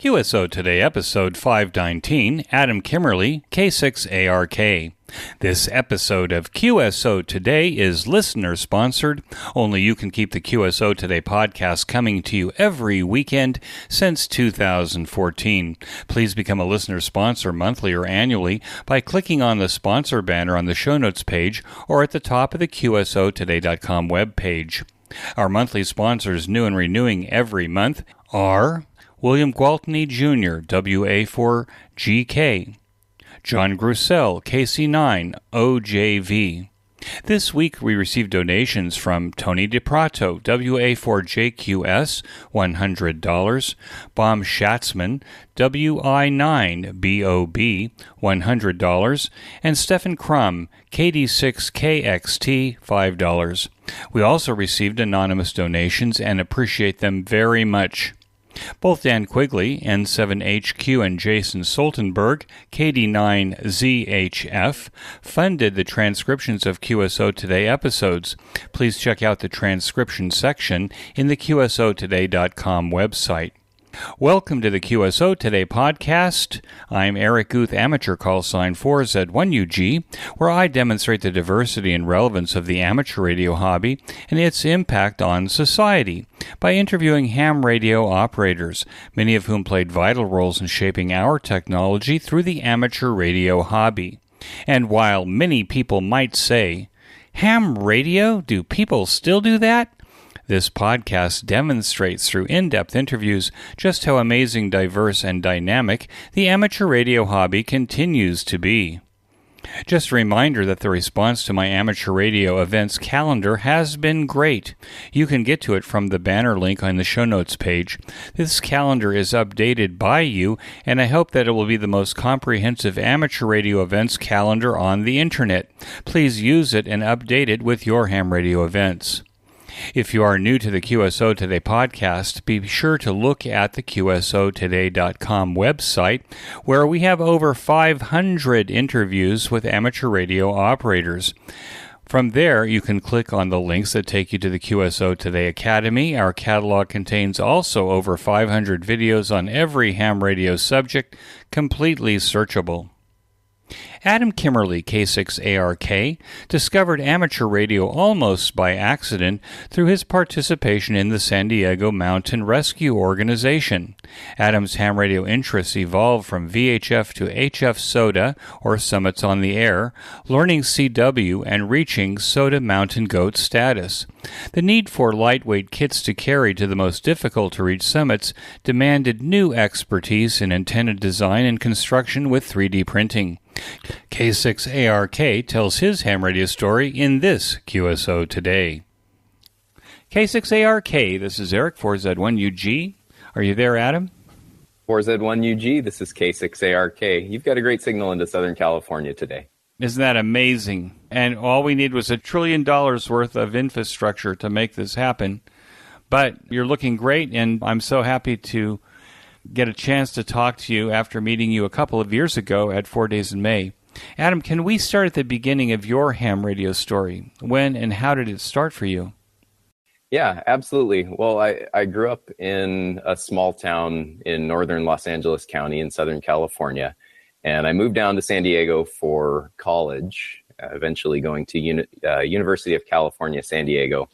QSO Today, episode 519, Adam Kimmerly, K6ARK. This episode of QSO Today is listener-sponsored. Only you can keep the QSO Today podcast coming to you every weekend since 2014. Please become a listener sponsor monthly or annually by clicking on the sponsor banner on the show notes page or at the top of the QSOToday.com webpage. Our monthly sponsors, new and renewing every month, are William Gwaltney Jr., WA4GK, John Grussell, KC9OJV. This week we received donations from Tony DePrato, WA4JQS, $100, Bom Schatzman, WI9BOB, $100, and Stephen Crum, KD6KXT, $5. We also received anonymous donations and appreciate them very much. Both Dan Quigley, N7HQ, and Jason Soltenberg, KD9ZHF, funded the transcriptions of QSO Today episodes. Please check out the transcription section in the QSOToday.com website. Welcome to the QSO Today podcast. I'm Eric Guth, amateur call sign 4Z1UG, where I demonstrate the diversity and relevance of the amateur radio hobby and its impact on society by interviewing ham radio operators, many of whom played vital roles in shaping our technology through the amateur radio hobby. And while many people might say, ham radio? Do people still do that? This podcast demonstrates through in-depth interviews just how amazing, diverse, and dynamic the amateur radio hobby continues to be. Just a reminder that the response to my amateur radio events calendar has been great. You can get to it from the banner link on the show notes page. This calendar is updated by you, and I hope that it will be the most comprehensive amateur radio events calendar on the internet. Please use it and update it with your ham radio events. If you are new to the QSO Today podcast, be sure to look at the QSOToday.com website, where we have over 500 interviews with amateur radio operators. From there, you can click on the links that take you to the QSO Today Academy. Our catalog contains also over 500 videos on every ham radio subject, completely searchable. Adam Kimmerly, K6ARK, discovered amateur radio almost by accident through his participation in the San Diego Mountain Rescue Organization. Adam's ham radio interests evolved from VHF to HF SOTA, or Summits on the Air, learning CW, and reaching SOTA Mountain Goat status. The need for lightweight kits to carry to the most difficult-to-reach summits demanded new expertise in antenna design and construction with 3D printing. K6ARK tells his ham radio story in this QSO Today. K6ARK, this is Eric, 4Z1UG. Are you there, Adam? 4Z1UG, this is K6ARK. You've got a great signal into Southern California today. Isn't that amazing? And all we need was $1 trillion worth of infrastructure to make this happen. But you're looking great, and I'm so happy to get a chance to talk to you after meeting you a couple of years ago at 4 Days in May. Adam, can we start at the beginning of your ham radio story? When and how did it start for you? Yeah, absolutely. Well, I grew up in a small town in northern Los Angeles County in Southern California, and I moved down to San Diego for college, eventually going to University of California, San Diego,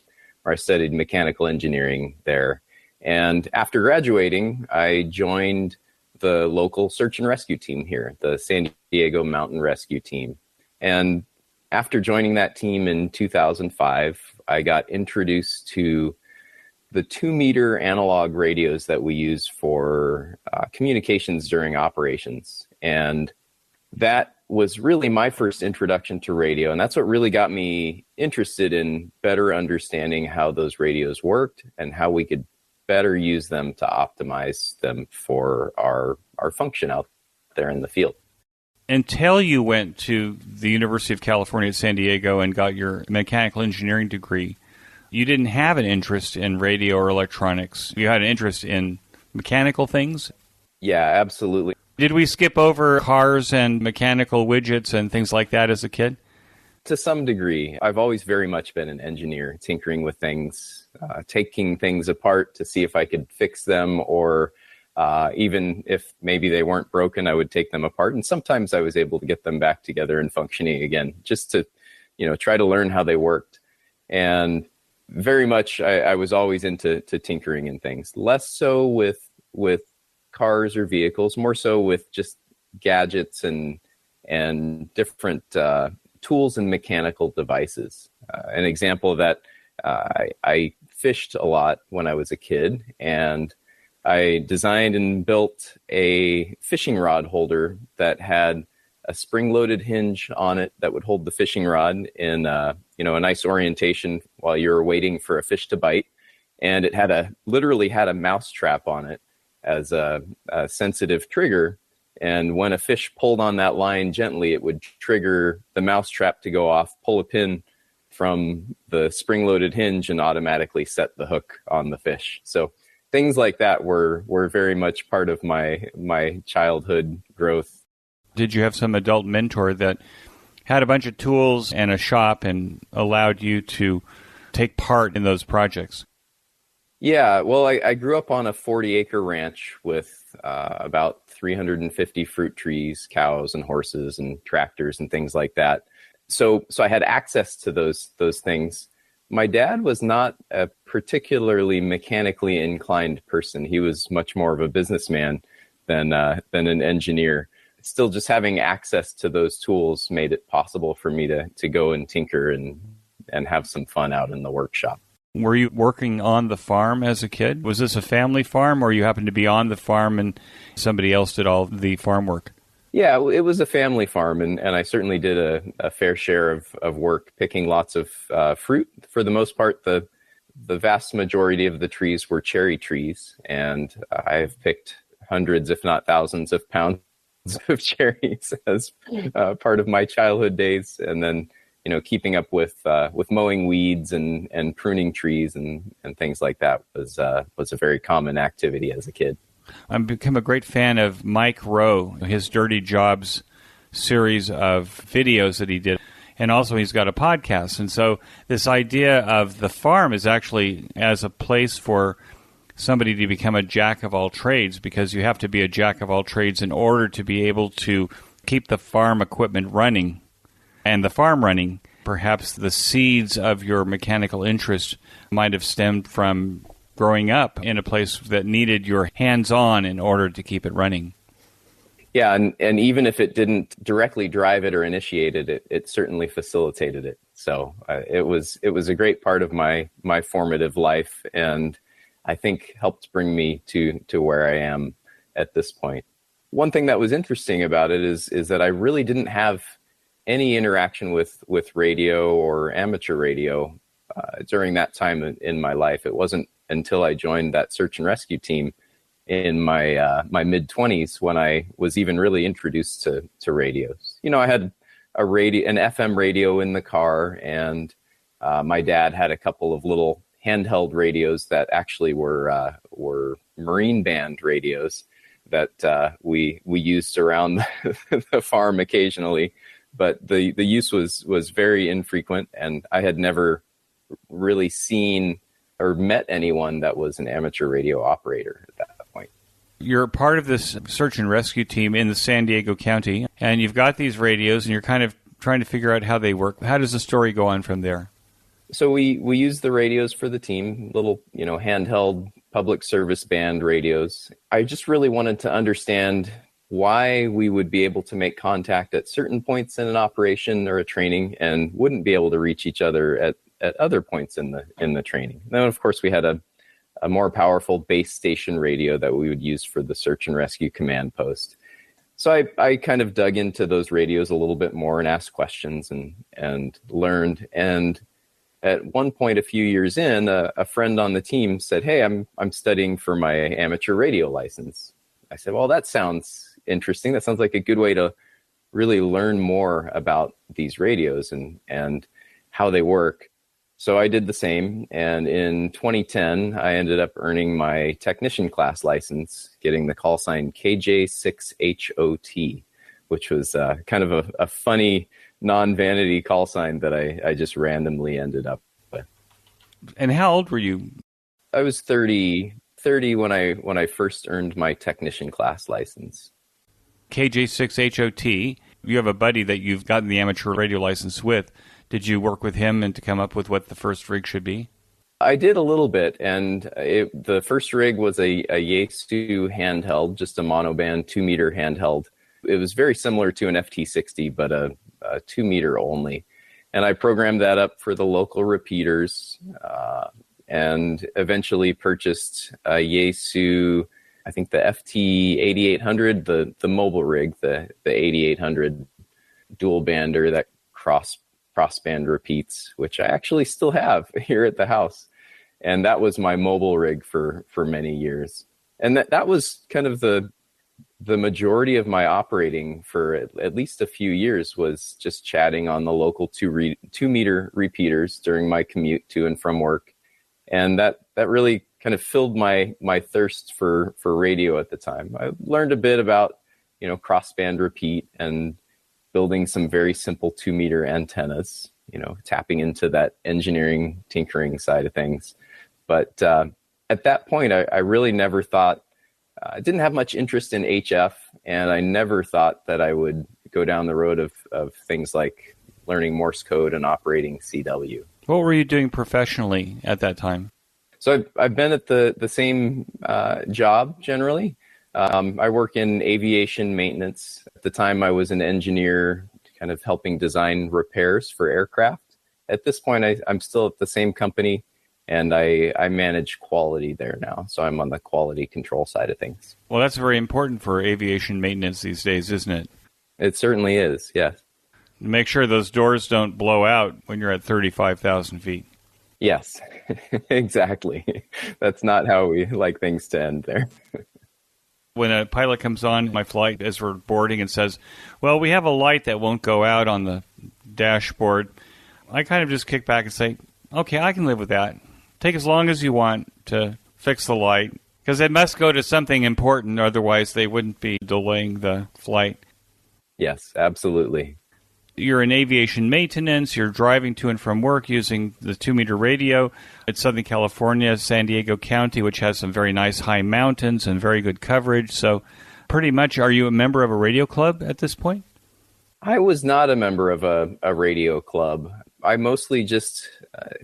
where I studied mechanical engineering there. And after graduating, I joined the local search and rescue team here, the San Diego Mountain Rescue Team. And after joining that team in 2005, I got introduced to the 2-meter analog radios that we use for communications during operations. And that was really my first introduction to radio. And that's what really got me interested in better understanding how those radios worked and how we could better use them to optimize them for our function out there in the field. Until you went to the University of California at San Diego and got your mechanical engineering degree, you didn't have an interest in radio or electronics. You had an interest in mechanical things? Yeah, absolutely. Did we skip over cars and mechanical widgets and things like that as a kid? To some degree. I've always very much been an engineer, tinkering with things, taking things apart to see if I could fix them or Even if maybe they weren't broken, I would take them apart. And sometimes I was able to get them back together and functioning again, just to, try to learn how they worked. And very much, I was always into tinkering and things. Less so with cars or vehicles, more so with just gadgets and different tools and mechanical devices. An example of that, I fished a lot when I was a kid, and I designed and built a fishing rod holder that had a spring-loaded hinge on it that would hold the fishing rod in a nice orientation while you're waiting for a fish to bite. And it literally had a mouse trap on it as a sensitive trigger. And when a fish pulled on that line gently, it would trigger the mouse trap to go off, pull a pin from the spring-loaded hinge, and automatically set the hook on the fish. So things like that were very much part of my childhood growth. Did you have some adult mentor that had a bunch of tools and a shop and allowed you to take part in those projects? Yeah, well, I grew up on a 40-acre ranch with about 350 fruit trees, cows and horses and tractors and things like that. So I had access to those things. My dad was not a particularly mechanically inclined person. He was much more of a businessman than an engineer. Still, just having access to those tools made it possible for me to go and tinker and have some fun out in the workshop. Were you working on the farm as a kid? Was this a family farm, or you happened to be on the farm and somebody else did all the farm work? Yeah, it was a family farm, and I certainly did a fair share of work picking lots of fruit. For the most part, the vast majority of the trees were cherry trees, and I've picked hundreds, if not thousands, of pounds of cherries as part of my childhood days. And then, keeping up with mowing weeds and pruning trees and things like that was a very common activity as a kid. I've become a great fan of Mike Rowe, his Dirty Jobs series of videos that he did. And also he's got a podcast. And so this idea of the farm is actually as a place for somebody to become a jack of all trades, because you have to be a jack of all trades in order to be able to keep the farm equipment running and the farm running. Perhaps the seeds of your mechanical interest might have stemmed from growing up in a place that needed your hands-on in order to keep it running. Yeah, and even if it didn't directly drive it or initiate it, it certainly facilitated it. So it was a great part of my formative life, and I think helped bring me to where I am at this point. One thing that was interesting about it is that I really didn't have any interaction with radio or amateur radio during that time in my life. It wasn't until I joined that search and rescue team in my mid-20s when I was even really introduced to radios. I had an FM radio in the car, and my dad had a couple of little handheld radios that actually were marine band radios that we used around the farm occasionally. But the use was very infrequent, and I had never really seen or met anyone that was an amateur radio operator at that point. You're part of this search and rescue team in the San Diego County, and you've got these radios, and you're kind of trying to figure out how they work. How does the story go on from there? So we use the radios for the team, little handheld public service band radios. I just really wanted to understand why we would be able to make contact at certain points in an operation or a training and wouldn't be able to reach each other at other points in the training. Then, of course, we had a more powerful base station radio that we would use for the search and rescue command post. So I kind of dug into those radios a little bit more and asked questions and learned. And at one point, a few years in, a friend on the team said, "Hey, I'm studying for my amateur radio license." I said, "Well, that sounds interesting. That sounds like a good way to really learn more about these radios and how they work." So I did the same, and in 2010, I ended up earning my technician class license, getting the call sign KJ6HOT, which was kind of a funny non-vanity call sign that I just randomly ended up with. And how old were you? I was 30 30 when I first earned my technician class license. KJ6HOT, you have a buddy that you've gotten the amateur radio license with. Did you work with him and to come up with what the first rig should be? I did a little bit, and the first rig was a Yaesu handheld, just a monoband 2-meter handheld. It was very similar to an FT60, but a 2-meter only. And I programmed that up for the local repeaters, and eventually purchased a Yaesu, I think the FT8800, the mobile rig, the 8800 dual bander that crossband repeats, which I actually still have here at the house. And that was my mobile rig for many years. And that was kind of the majority of my operating for at least a few years, was just chatting on the local 2-meter repeaters during my commute to and from work. And that really kind of filled my thirst for radio at the time. I learned a bit about, crossband repeat and building some very simple 2-meter antennas, tapping into that engineering, tinkering side of things. But at that point, I really never thought, I didn't have much interest in HF, and I never thought that I would go down the road of things like learning Morse code and operating CW. What were you doing professionally at that time? So I've been at the same job generally. I work in aviation maintenance. At the time, I was an engineer kind of helping design repairs for aircraft. At this point, I'm still at the same company, and I manage quality there now. So I'm on the quality control side of things. Well, that's very important for aviation maintenance these days, isn't it? It certainly is, yes. Make sure those doors don't blow out when you're at 35,000 feet. Yes, exactly. That's not how we like things to end there. When a pilot comes on my flight as we're boarding and says, well, we have a light that won't go out on the dashboard, I kind of just kick back and say, okay, I can live with that. Take as long as you want to fix the light, because it must go to something important, otherwise they wouldn't be delaying the flight. Yes, absolutely. You're in aviation maintenance, you're driving to and from work using the 2-meter radio. It's Southern California, San Diego County, which has some very nice high mountains and very good coverage. So pretty much, are you a member of a radio club at this point? I was not a member of a radio club. I mostly just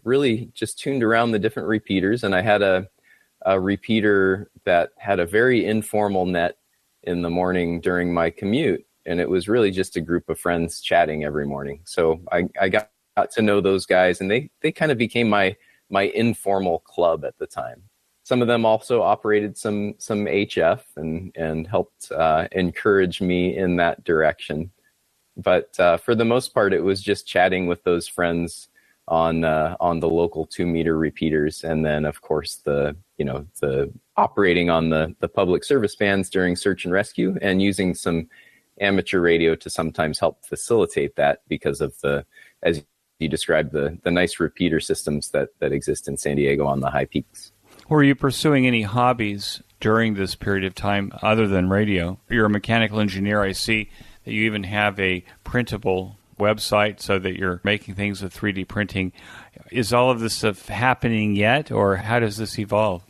really just tuned around the different repeaters, and I had a repeater that had a very informal net in the morning during my commute. And it was really just a group of friends chatting every morning. So I got to know those guys, and they kind of became my informal club at the time. Some of them also operated some HF and helped encourage me in that direction. But for the most part, it was just chatting with those friends on the local 2-meter repeaters, and then of course the operating on the public service bands during search and rescue, and using some amateur radio to sometimes help facilitate that because of as you described, the nice repeater systems that exist in San Diego on the high peaks. Were you pursuing any hobbies during this period of time other than radio? You're a mechanical engineer. I see that you even have a printable website so that you're making things with 3D printing. Is all of this stuff happening yet, or how does this evolve?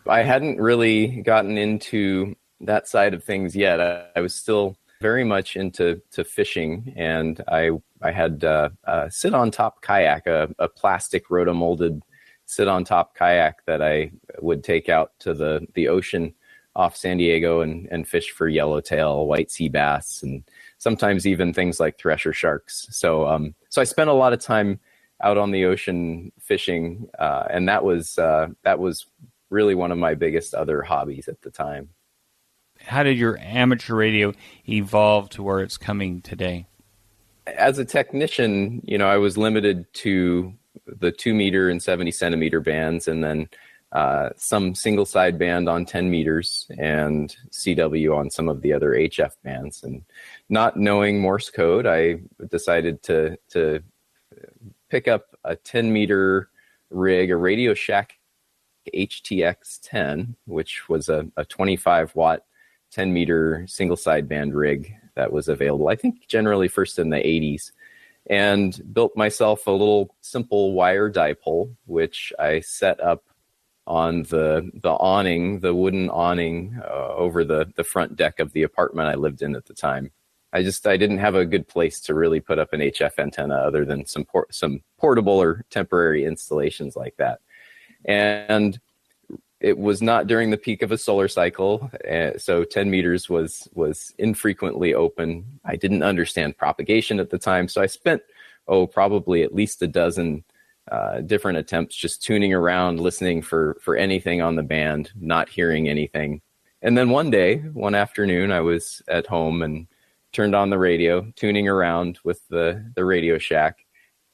I hadn't really gotten into that side of things yet. I was still very much into fishing, and I had a sit-on-top kayak, a plastic rotomolded sit-on-top kayak that I would take out to the ocean off San Diego and fish for yellowtail, white sea bass, and sometimes even things like thresher sharks. So I spent a lot of time out on the ocean fishing, and that was really one of my biggest other hobbies at the time. How did your amateur radio evolve to where it's coming today? As a technician, I was limited to the 2-meter and 70-centimeter bands, and then some single side band on 10 meters and CW on some of the other HF bands. And not knowing Morse code, I decided to pick up a 10-meter rig, a Radio Shack HTX-10, which was a 25-watt 10-meter single side band rig that was available, I think generally first in the 80s, and built myself a little simple wire dipole, which I set up on the awning, the wooden awning over the front deck of the apartment I lived in at the time. I didn't have a good place to really put up an HF antenna other than some portable or temporary installations like that. And it was not during the peak of a solar cycle, so 10 meters was infrequently open. I didn't understand propagation at the time, so I spent probably at least a dozen different attempts just tuning around, listening for anything on the band, not hearing anything. And then one afternoon, I was at home and turned on the radio, tuning around with the Radio Shack,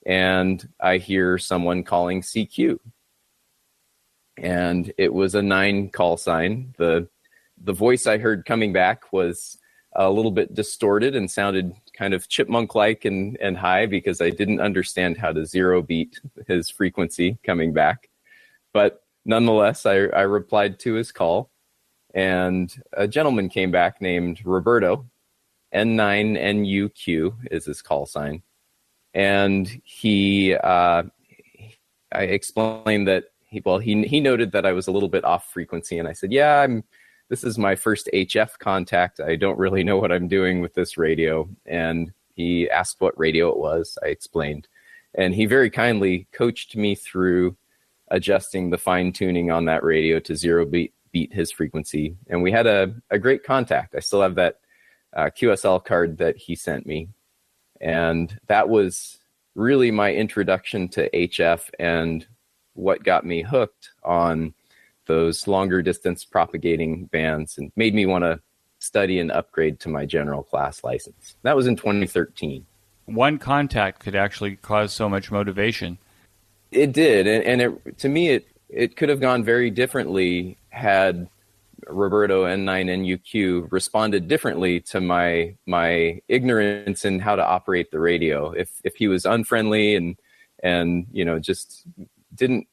and I hear someone calling CQ. And it was a 9 call sign. The voice I heard coming back was a little bit distorted and sounded kind of chipmunk-like and high because I didn't understand how to zero beat his frequency coming back. But nonetheless, I replied to his call, and a gentleman came back named Roberto. N9NUQ is his call sign. And I explained that he noted that I was a little bit off frequency, and I said, yeah, this is my first HF contact. I don't really know what I'm doing with this radio. And he asked what radio it was. I explained. And he very kindly coached me through adjusting the fine tuning on that radio to zero beat his frequency. And we had a great contact. I still have that QSL card that he sent me. And that was really my introduction to HF and what got me hooked on those longer distance propagating bands and made me want to study and upgrade to my general class license. That was in 2013. One contact could actually cause so much motivation. It did. And to me, it could have gone very differently had Roberto N9NUQ responded differently to my ignorance in how to operate the radio. If he was unfriendly and just didn't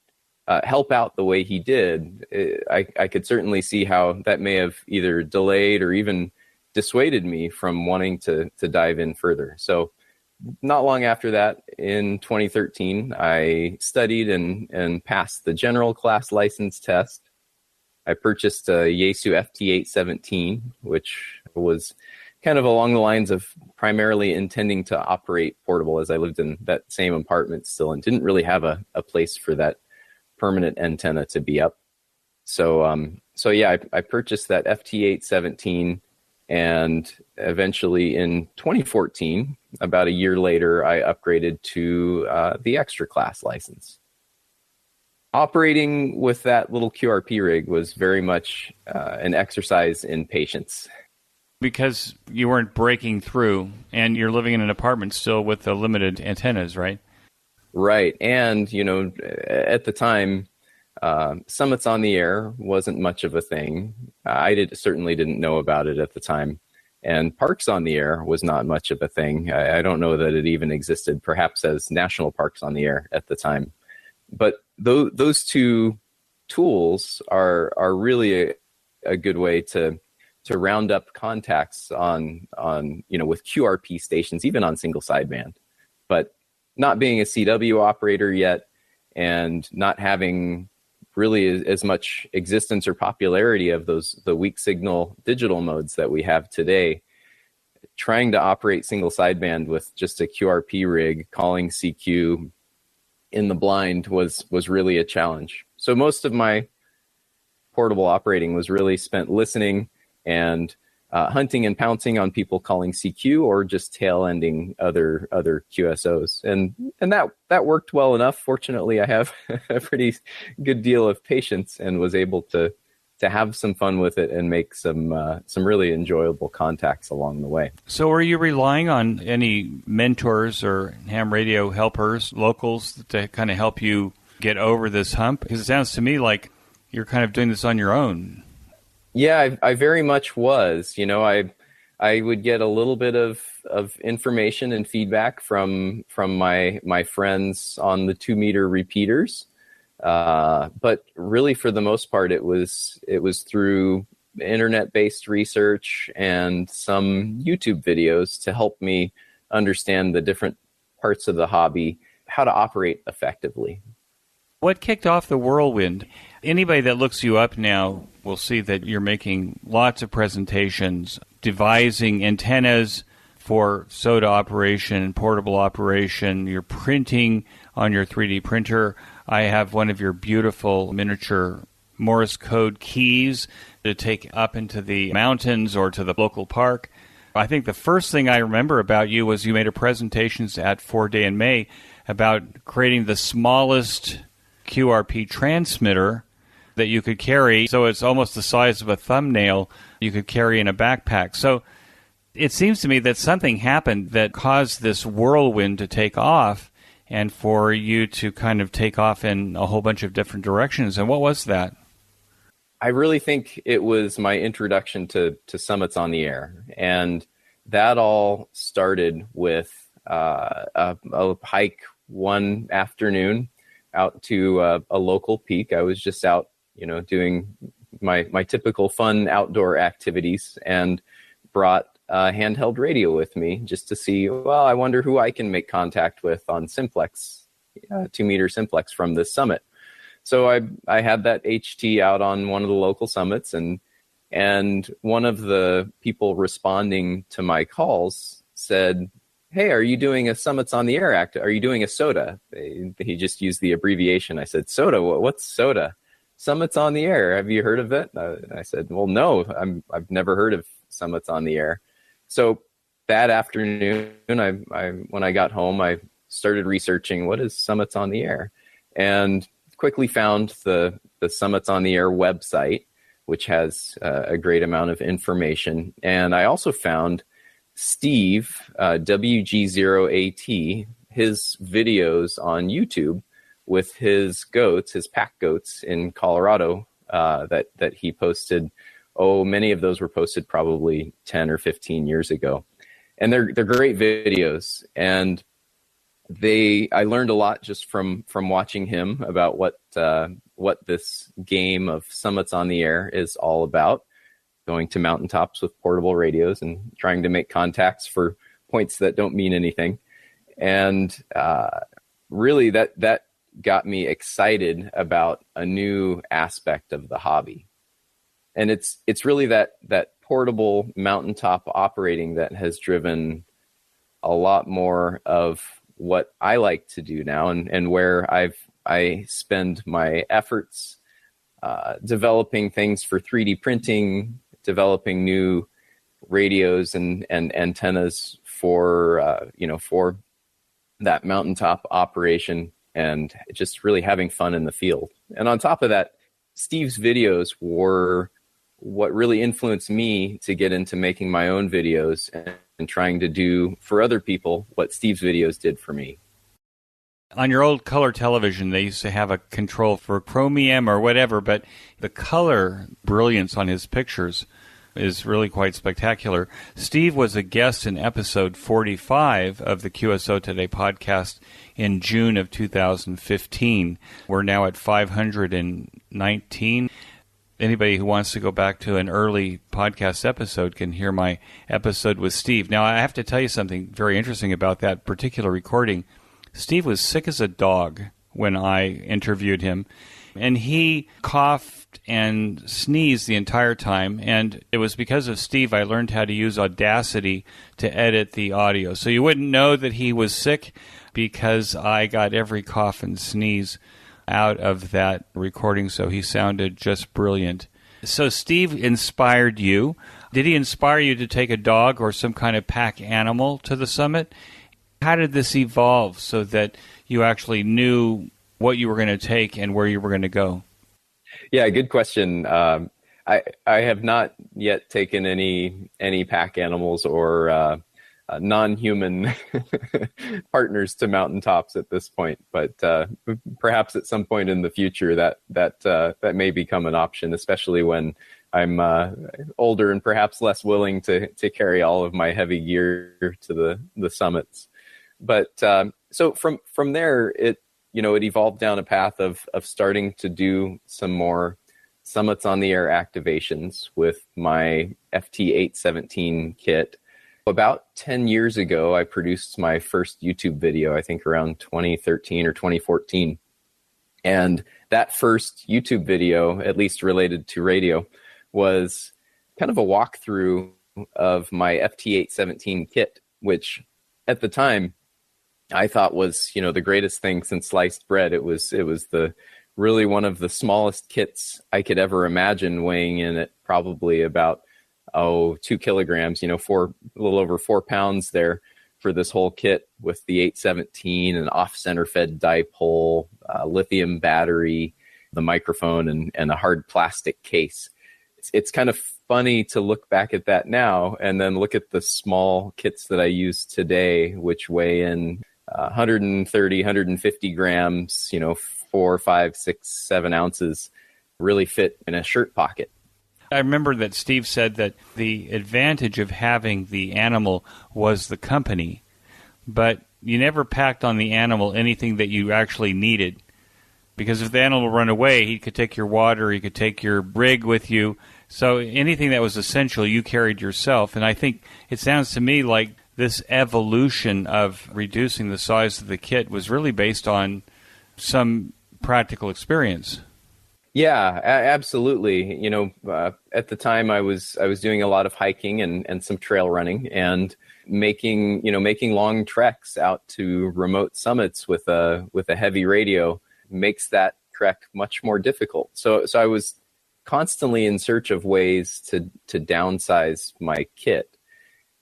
help out the way he did, I could certainly see how that may have either delayed or even dissuaded me from wanting to dive in further. So not long after that, in 2013, I studied and passed the general class license test. I purchased a Yaesu FT817, which was kind of along the lines of primarily intending to operate portable, as I lived in that same apartment still and didn't really have a place for that permanent antenna to be up. So I purchased that FT817, and eventually in 2014, about a year later, I upgraded to the extra class license. Operating with that little QRP rig was very much an exercise in patience. Because you weren't breaking through, and you're living in an apartment still with the limited antennas, right? Right. And, at the time, Summits on the Air wasn't much of a thing. I certainly didn't know about it at the time. And Parks on the Air was not much of a thing. I don't know that it even existed, perhaps as National Parks on the Air at the time. But those two tools are really a good way to round up contacts on with QRP stations, even on single sideband. But not being a CW operator yet, and not having really as much existence or popularity of the weak signal digital modes that we have today, trying to operate single sideband with just a QRP rig calling CQ in the blind was really a challenge. So most of my portable operating was really spent listening and hunting and pouncing on people calling CQ or just tail-ending other QSOs. And that worked well enough. Fortunately, I have a pretty good deal of patience and was able to have some fun with it and make some really enjoyable contacts along the way. So are you relying on any mentors or ham radio helpers, locals, to kind of help you get over this hump? Because it sounds to me like you're kind of doing this on your own. Yeah, I very much was. I would get a little bit of information and feedback from my friends on the 2-meter repeaters. But really, for the most part, it was through internet-based research and some YouTube videos to help me understand the different parts of the hobby, how to operate effectively. What kicked off the whirlwind? Anybody that looks you up now will see that you're making lots of presentations, devising antennas for SOTA operation, portable operation. You're printing on your 3D printer. I have one of your beautiful miniature Morse code keys to take up into the mountains or to the local park. I think the first thing I remember about you was you made a presentation at 4-Day in May about creating the smallest QRP transmitter that you could carry. So it's almost the size of a thumbnail you could carry in a backpack. So it seems to me that something happened that caused this whirlwind to take off and for you to kind of take off in a whole bunch of different directions. And what was that? I really think it was my introduction to Summits on the Air. And that all started with a hike one afternoon out to a local peak. I was just out, doing my typical fun outdoor activities and brought a handheld radio with me just to see, I wonder who I can make contact with on simplex, 2-meter simplex from this summit. So I had that HT out on one of the local summits, and one of the people responding to my calls said, "Hey, are you doing a Summits on the Air act? Are you doing a SOTA?" He just used the abbreviation. I said, "SOTA? What's SOTA?" "Summits on the Air. Have you heard of it?" I said, "Well, no, I've never heard of Summits on the Air." So that afternoon, when I got home, I started researching what is Summits on the Air, and quickly found the Summits on the Air website, which has a great amount of information. And I also found Steve, WG0AT, his videos on YouTube with his goats, his pack goats in Colorado that he posted. Many of those were posted probably 10 or 15 years ago. And they're great videos. And I learned a lot just from watching him about what this game of Summits on the Air is all about, going to mountaintops with portable radios and trying to make contacts for points that don't mean anything. And really that got me excited about a new aspect of the hobby. And it's really that portable mountaintop operating that has driven a lot more of what I like to do now, and where I spend my efforts developing things for 3D printing, developing new radios and antennas for that mountaintop operation, and just really having fun in the field. And on top of that, Steve's videos were what really influenced me to get into making my own videos and trying to do for other people what Steve's videos did for me. On your old color television, they used to have a control for chromium or whatever, but the color brilliance on his pictures is really quite spectacular. Steve was a guest in episode 45 of the QSO Today podcast in June of 2015. We're now at 519. Anybody who wants to go back to an early podcast episode can hear my episode with Steve. Now, I have to tell you something very interesting about that particular recording. Steve was sick as a dog when I interviewed him, and he coughed and sneezed the entire time, and it was because of Steve I learned how to use Audacity to edit the audio. So you wouldn't know that he was sick because I got every cough and sneeze out of that recording, so he sounded just brilliant. So Steve inspired you. Did he inspire you to take a dog or some kind of pack animal to the summit? How did this evolve so that you actually knew what you were going to take and where you were going to go? Yeah, good question. I have not yet taken any pack animals or non-human partners to mountaintops at this point, but perhaps at some point in the future that may become an option, especially when I'm older and perhaps less willing to carry all of my heavy gear to the summits. But so from there, it evolved down a path of starting to do some more Summits on the Air activations with my FT817 kit. About 10 years ago, I produced my first YouTube video, I think around 2013 or 2014. And that first YouTube video, at least related to radio, was kind of a walkthrough of my FT817 kit, which at the time I thought was, the greatest thing since sliced bread. It was the really one of the smallest kits I could ever imagine, weighing in at probably about 2 kilograms, a little over 4 pounds there for this whole kit, with the 817, an off-center fed dipole, lithium battery, the microphone, and a hard plastic case. It's kind of funny to look back at that now and then look at the small kits that I use today, which weigh in 130, 150 grams, 4, 5, 6, 7 ounces, really fit in a shirt pocket. I remember that Steve said that the advantage of having the animal was the company, but you never packed on the animal anything that you actually needed. Because if the animal run away, he could take your water, he could take your rig with you. So anything that was essential, you carried yourself. And I think it sounds to me like this evolution of reducing the size of the kit was really based on some practical experience. Yeah, absolutely. At the time I was doing a lot of hiking and some trail running, and making long treks out to remote summits with a heavy radio makes that trek much more difficult. So I was constantly in search of ways to downsize my kit.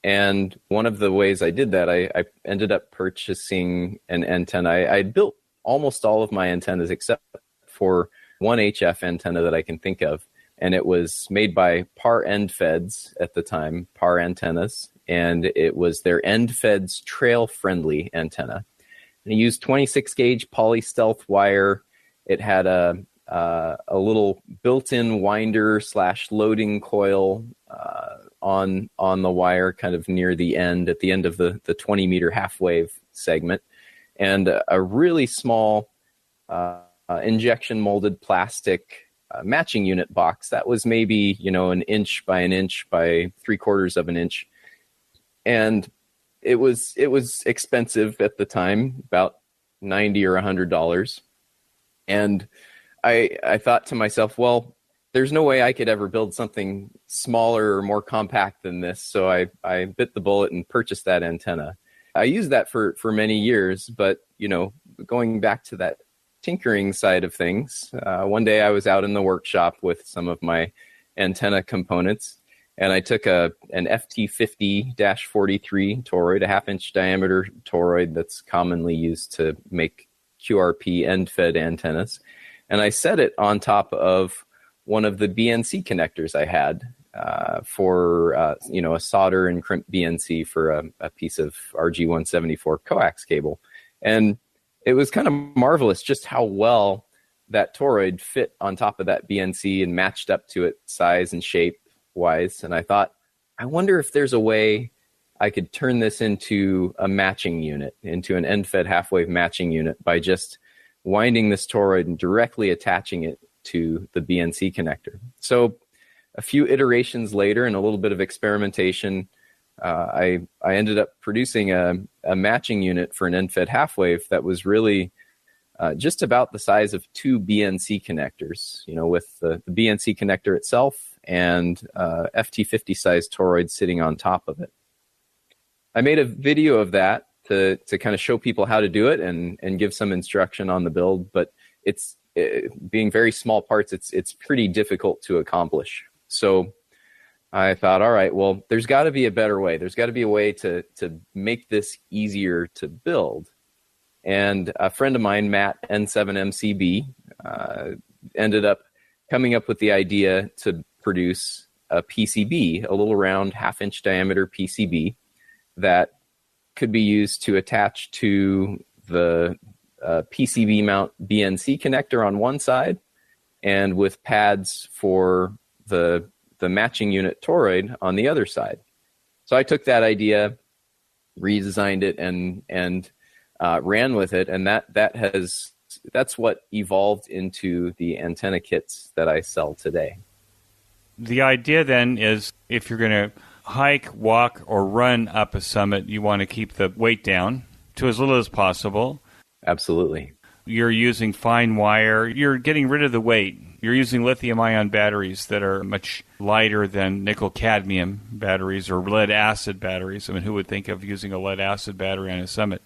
And one of the ways I did that, I ended up purchasing an antenna. I built almost all of my antennas except for one HF antenna that I can think of, and it was made by Par End Feds at the time, Par Antennas, and it was their End Feds trail-friendly antenna. And it used 26 gauge poly stealth wire. It had a little built-in winder / loading coil on the wire, kind of near the end, at the end of the 20 meter half wave segment, and a really small injection molded plastic matching unit box that was maybe, an inch by an inch by 3/4 of an inch. And it was expensive at the time, about $90 or $100. And I thought to myself, well, there's no way I could ever build something smaller or more compact than this. So I bit the bullet and purchased that antenna. I used that for many years, but, going back to that tinkering side of things, one day I was out in the workshop with some of my antenna components, and I took an FT50-43 toroid, a 1/2-inch diameter toroid that's commonly used to make QRP end-fed antennas, and I set it on top of one of the BNC connectors I had for a solder and crimp BNC for a piece of RG174 coax cable. And it was kind of marvelous just how well that toroid fit on top of that BNC and matched up to it size and shape wise. And I thought, I wonder if there's a way I could turn this into a matching unit, into an end-fed half-wave matching unit, by just winding this toroid and directly attaching it to the BNC connector. So a few iterations later and a little bit of experimentation, I ended up producing a matching unit for an end-fed half-wave that was really just about the size of 2 BNC connectors, with the BNC connector itself and FT50 size toroid sitting on top of it. I made a video of that to kind of show people how to do it and give some instruction on the build, but it's being very small parts, it's pretty difficult to accomplish. So I thought, all right, well, there's got to be a better way. There's got to be a way to make this easier to build. And a friend of mine, Matt, N7MCB, ended up coming up with the idea to produce a PCB, a little round 1/2-inch diameter PCB that could be used to attach to the PCB mount BNC connector on one side, and with pads for the matching unit toroid on the other side. So I took that idea, redesigned it, and ran with it, and that's what evolved into the antenna kits that I sell today. The idea then is, if you're going to hike, walk, or run up a summit, you want to keep the weight down to as little as possible. Absolutely. You're using fine wire. You're getting rid of the weight. You're using lithium-ion batteries that are much lighter than nickel-cadmium batteries or lead-acid batteries. I mean, who would think of using a lead-acid battery on a summit?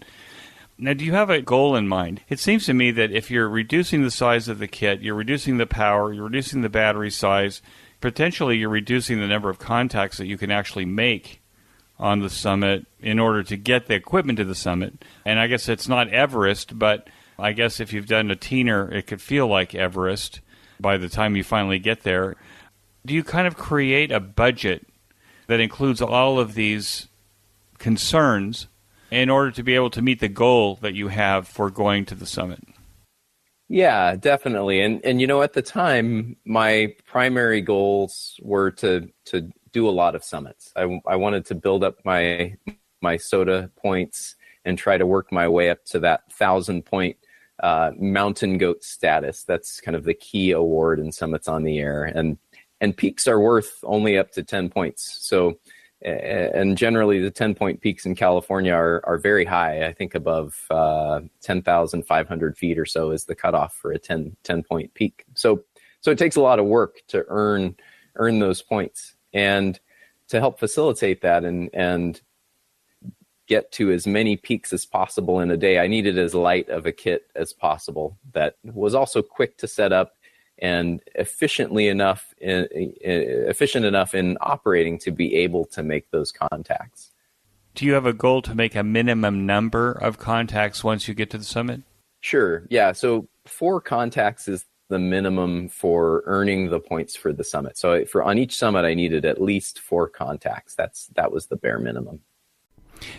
Now, do you have a goal in mind? It seems to me that if you're reducing the size of the kit, you're reducing the power, you're reducing the battery size, potentially you're reducing the number of contacts that you can actually make on the summit in order to get the equipment to the summit. And I guess it's not Everest, but I guess if you've done a teener, it could feel like Everest by the time you finally get there. Do you kind of create a budget that includes all of these concerns in order to be able to meet the goal that you have for going to the summit? Yeah, definitely. And at the time, my primary goals were to do a lot of summits. I wanted to build up my SOTA points and try to work my way up to that 1,000-point Mountain Goat status. That's kind of the key award in Summits on the Air. And peaks are worth only up to 10 points. So, and generally the 10-point peaks in California are very high. I think above 10,500 feet or so is the cutoff for a 10-point peak. So it takes a lot of work to earn those points. And to help facilitate that and get to as many peaks as possible in a day, I needed as light of a kit as possible that was also quick to set up and efficient enough in operating to be able to make those contacts. Do you have a goal to make a minimum number of contacts once you get to the summit? Sure. Yeah. So 4 contacts is the minimum for earning the points for the summit. So on each summit, I needed at least 4 contacts. That was the bare minimum.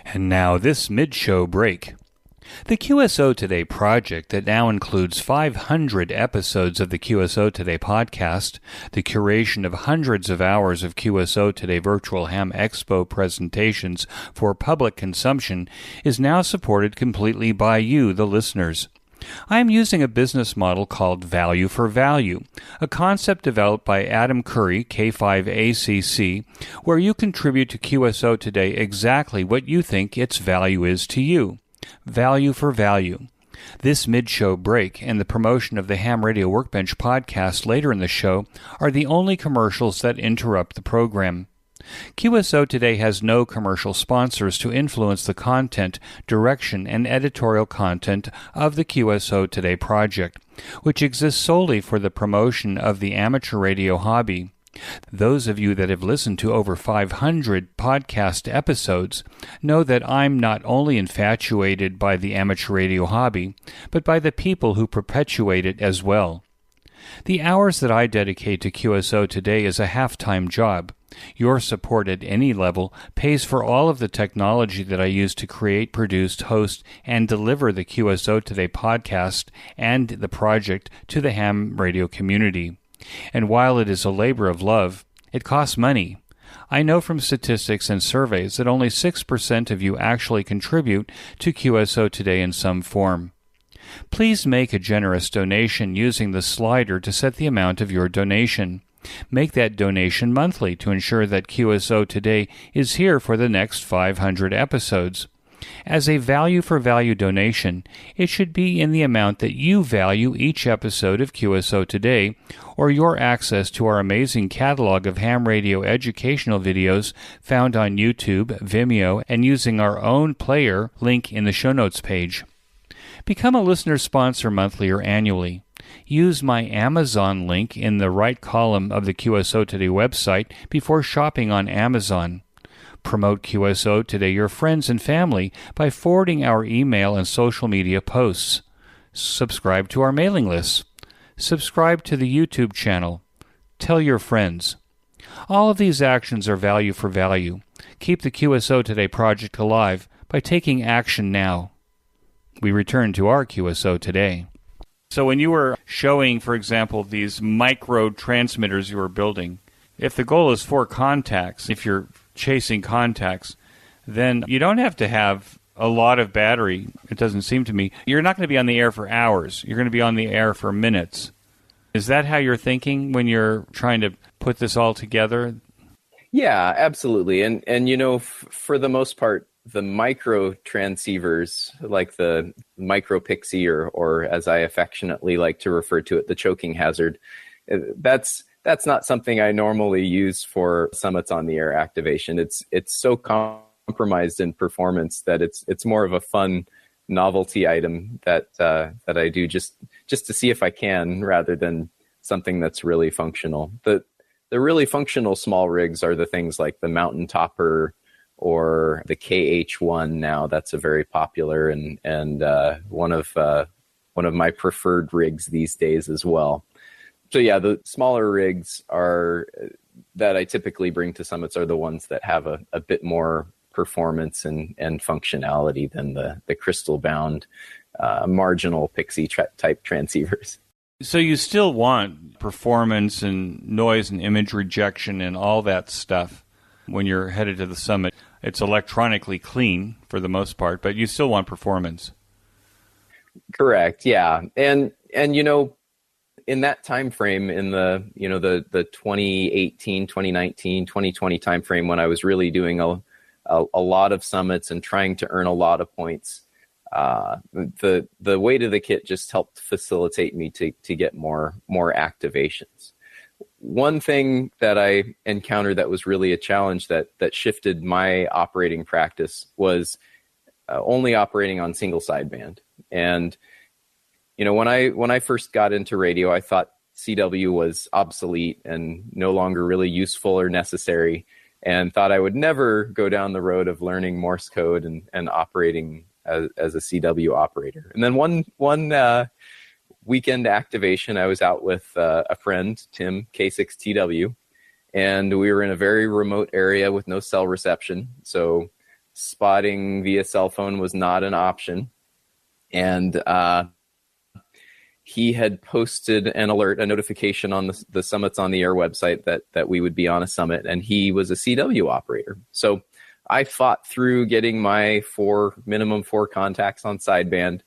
And now this mid-show break. The QSO Today project that now includes 500 episodes of the QSO Today podcast, the curation of hundreds of hours of QSO Today Virtual Ham Expo presentations for public consumption, is now supported completely by you, the listeners. I am using a business model called Value for Value, a concept developed by Adam Curry, K5ACC, where you contribute to QSO Today exactly what you think its value is to you. Value for Value. This mid-show break and the promotion of the Ham Radio Workbench podcast later in the show are the only commercials that interrupt the program. QSO Today has no commercial sponsors to influence the content, direction, and editorial content of the QSO Today project, which exists solely for the promotion of the amateur radio hobby. Those of you that have listened to over 500 podcast episodes know that I'm not only infatuated by the amateur radio hobby, but by the people who perpetuate it as well. The hours that I dedicate to QSO Today is a half-time job. Your support at any level pays for all of the technology that I use to create, produce, host, and deliver the QSO Today podcast and the project to the ham radio community. And while it is a labor of love, it costs money. I know from statistics and surveys that only 6% of you actually contribute to QSO Today in some form. Please make a generous donation using the slider to set the amount of your donation. Make that donation monthly to ensure that QSO Today is here for the next 500 episodes. As a value-for-value donation, it should be in the amount that you value each episode of QSO Today, or your access to our amazing catalog of ham radio educational videos found on YouTube, Vimeo, and using our own player link in the show notes page. Become a listener sponsor monthly or annually. Use my Amazon link in the right column of the QSO Today website before shopping on Amazon. Promote QSO to your friends and family by forwarding our email and social media posts. Subscribe to our mailing lists. Subscribe to the YouTube channel. Tell your friends. All of these actions are value for value. Keep the QSO Today project alive by taking action now. We return to our QSO Today. So when you were showing, for example, these micro transmitters you were building, if the goal is 4 contacts, if you're chasing contacts, then you don't have to have a lot of battery, it doesn't seem to me. You're not going to be on the air for hours. You're going to be on the air for minutes. Is that how you're thinking when you're trying to put this all together? Yeah, absolutely. And for the most part, the micro transceivers, like the micro pixie, or as I affectionately like to refer to it, the choking hazard. That's not something I normally use for Summits on the Air activation. It's so compromised in performance that it's more of a fun novelty item that I do just to see if I can, rather than something that's really functional. The really functional small rigs are the things like the Mountain Topper or the KH1 now. That's a very popular and one of my preferred rigs these days as well. So yeah, the smaller rigs that I typically bring to Summits are the ones that have a bit more performance and functionality than the crystal bound marginal pixie type transceivers. So you still want performance and noise and image rejection and all that stuff when you're headed to the summit. It's electronically clean for the most part, but you still want performance. Correct. Yeah. And in that time frame, in the 2018, 2019, 2020 time frame, when I was really doing a lot of summits and trying to earn a lot of points, the weight of the kit just helped facilitate me to get more activations. One thing that I encountered that was really a challenge that shifted my operating practice was only operating on single sideband. And when I first got into radio, I thought CW was obsolete and no longer really useful or necessary, and thought I would never go down the road of learning Morse code and operating as a CW operator. And then one weekend activation, I was out with a friend, Tim, K6TW, and we were in a very remote area with no cell reception, so spotting via cell phone was not an option. And he had posted an alert, a notification on the Summits on the Air website that we would be on a summit, and he was a CW operator. So I fought through getting my minimum four contacts on sideband,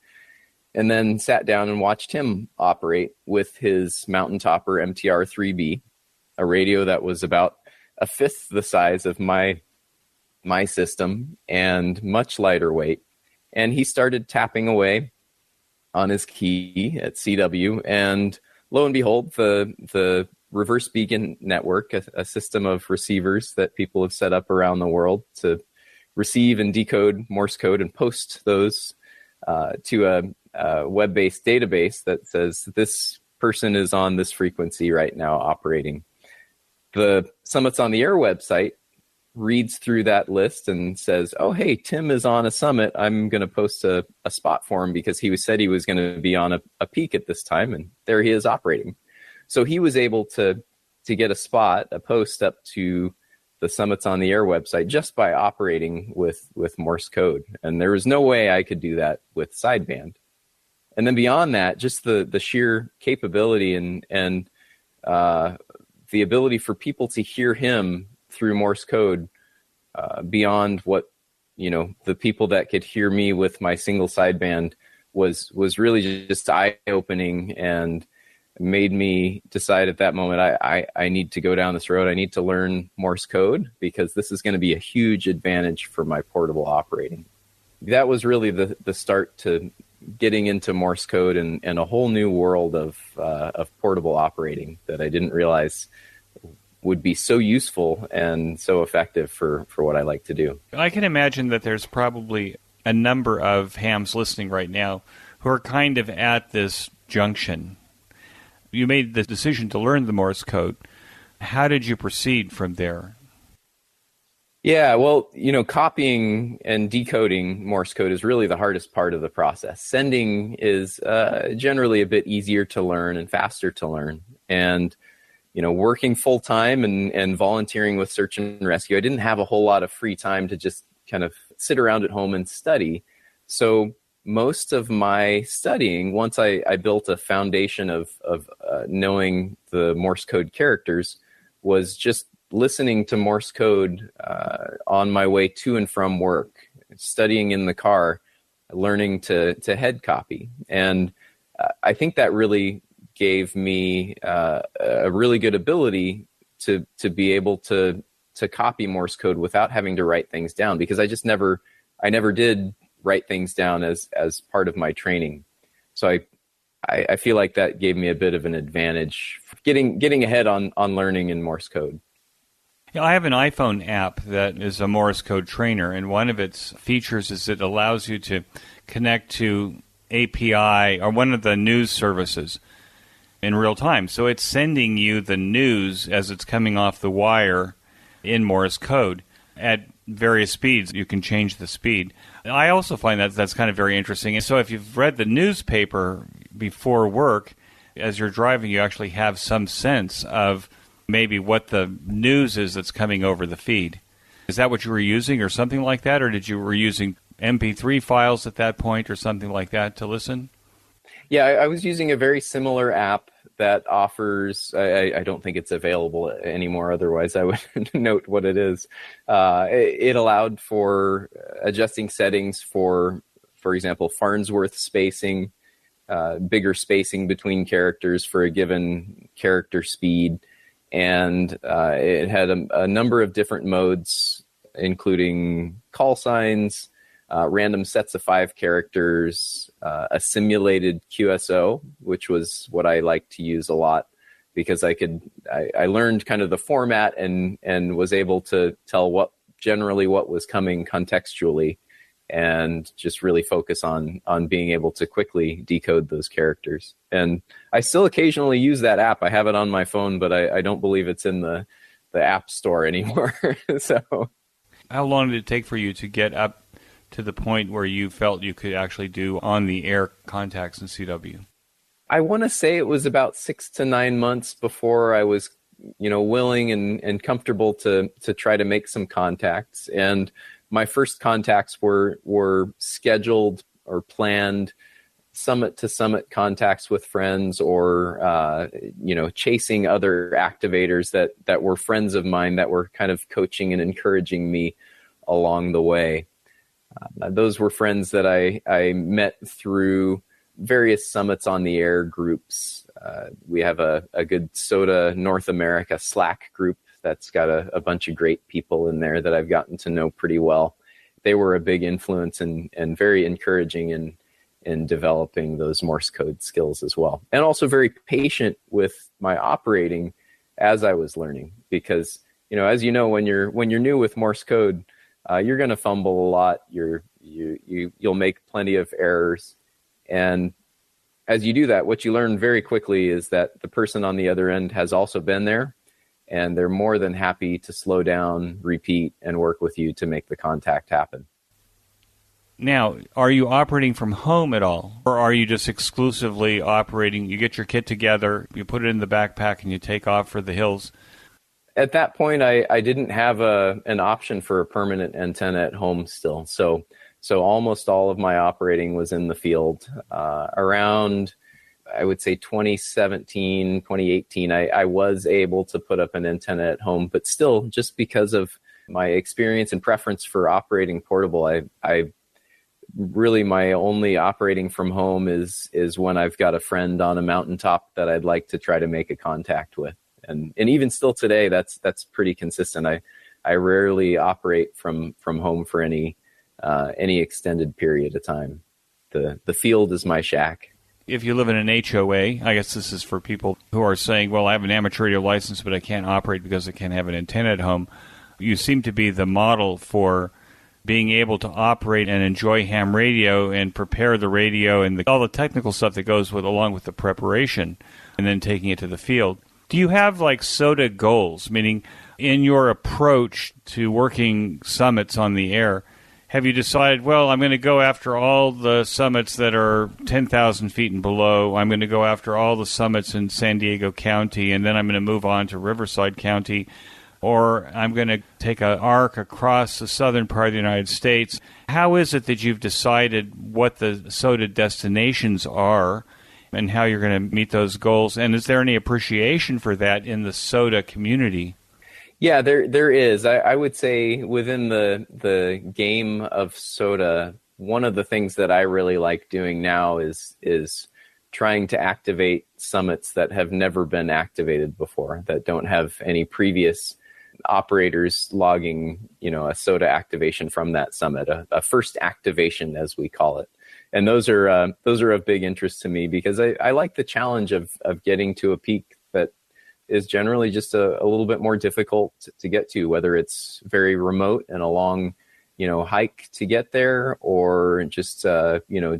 and then sat down and watched him operate with his Mountain Topper MTR-3B, a radio that was about a fifth the size of my system and much lighter weight. And he started tapping away on his key at CW, and lo and behold, the reverse beacon network, a system of receivers that people have set up around the world to receive and decode Morse code and post those to a web-based database that says this person is on this frequency right now operating. The Summits on the Air website reads through that list and says, oh, hey, Tim is on a summit. I'm going to post a spot for him because he said he was going to be on a peak at this time, and there he is operating. So he was able to get a post up to the Summits on the Air website just by operating with Morse code. And there was no way I could do that with sideband. And then beyond that, just the sheer capability and the ability for people to hear him through Morse code beyond what the people that could hear me with my single sideband was really just eye-opening, and made me decide at that moment I need to go down this road. I need to learn Morse code because this is going to be a huge advantage for my portable operating. That was really the start to getting into Morse code and a whole new world of portable operating that I didn't realize would be so useful and so effective for what I like to do. I can imagine that there's probably a number of hams listening right now who are kind of at this junction. You made the decision to learn the Morse code. How did you proceed from there? Yeah, well, copying and decoding Morse code is really the hardest part of the process. Sending is generally a bit easier to learn and faster to learn. And working full time and volunteering with search and rescue, I didn't have a whole lot of free time to just kind of sit around at home and study. So most of my studying, once I built a foundation of knowing the Morse code characters, was just listening to Morse code on my way to and from work, studying in the car, learning to head copy. And I think that really gave me a really good ability to be able to copy Morse code without having to write things down, because I I never did write things down as part of my training. So I feel like that gave me a bit of an advantage getting ahead on learning in Morse code. Yeah, I have an iPhone app that is a Morse code trainer, and one of its features is it allows you to connect to API or one of the news services in real time. So it's sending you the news as it's coming off the wire in Morse code at various speeds. You can change the speed. I also find that that's kind of very interesting. And so if you've read the newspaper before work, as you're driving, you actually have some sense of maybe what the news is that's coming over the feed. Is that what you were using or something like that? Or did you were using MP3 files at that point or something like that to listen? Yeah, I was using a very similar app that offers, I don't think it's available anymore, otherwise I would note what it is. It allowed for adjusting settings for example, Farnsworth spacing, bigger spacing between characters for a given character speed. And it had a number of different modes, including call signs, random sets of 5 characters, a simulated QSO, which was what I liked to use a lot because I learned kind of the format and was able to tell what was coming contextually and just really focus on being able to quickly decode those characters. And I still occasionally use that app. I have it on my phone, but I don't believe it's in the app store anymore. So, how long did it take for you to get up to the point where you felt you could actually do on-the-air contacts in CW? I want to say it was about 6 to 9 months before I was, willing and comfortable to try to make some contacts. And my first contacts were scheduled or planned summit-to-summit contacts with friends or, chasing other activators that were friends of mine that were kind of coaching and encouraging me along the way. Those were friends that I met through various summits on the air groups. We have a good SOTA North America Slack group that's got a bunch of great people in there that I've gotten to know pretty well. They were a big influence and very encouraging in developing those Morse code skills as well. And also very patient with my operating as I was learning because, as you know, when you're new with Morse code, you're going to fumble a lot. You'll make plenty of errors. And as you do that, what you learn very quickly is that the person on the other end has also been there, and they're more than happy to slow down, repeat, and work with you to make the contact happen. Now, are you operating from home at all? Or are you just exclusively operating, you get your kit together, you put it in the backpack, and you take off for the hills? At that point, I didn't have an option for a permanent antenna at home still. So almost all of my operating was in the field. Around, I would say 2017, 2018, I was able to put up an antenna at home, but still, just because of my experience and preference for operating portable, I really my only operating from home is when I've got a friend on a mountaintop that I'd like to try to make a contact with. And even still today, that's pretty consistent. I rarely operate from home for any extended period of time. The field is my shack. If you live in an HOA, I guess this is for people who are saying, well, I have an amateur radio license, but I can't operate because I can't have an antenna at home. You seem to be the model for being able to operate and enjoy ham radio and prepare the radio and all the technical stuff that goes along with the preparation and then taking it to the field. Do you have like SOTA goals, meaning in your approach to working summits on the air, have you decided, well, I'm going to go after all the summits that are 10,000 feet and below. I'm going to go after all the summits in San Diego County, and then I'm going to move on to Riverside County, or I'm going to take an arc across the southern part of the United States. How is it that you've decided what the SOTA destinations are and how you're going to meet those goals? And is there any appreciation for that in the SOTA community? Yeah, there is. I would say within the game of SOTA, one of the things that I really like doing now is trying to activate summits that have never been activated before, that don't have any previous operators logging, a SOTA activation from that summit, a first activation as we call it. And those are of big interest to me because I like the challenge of getting to a peak that is generally just a little bit more difficult to get to, whether it's very remote and a long, hike to get there, or just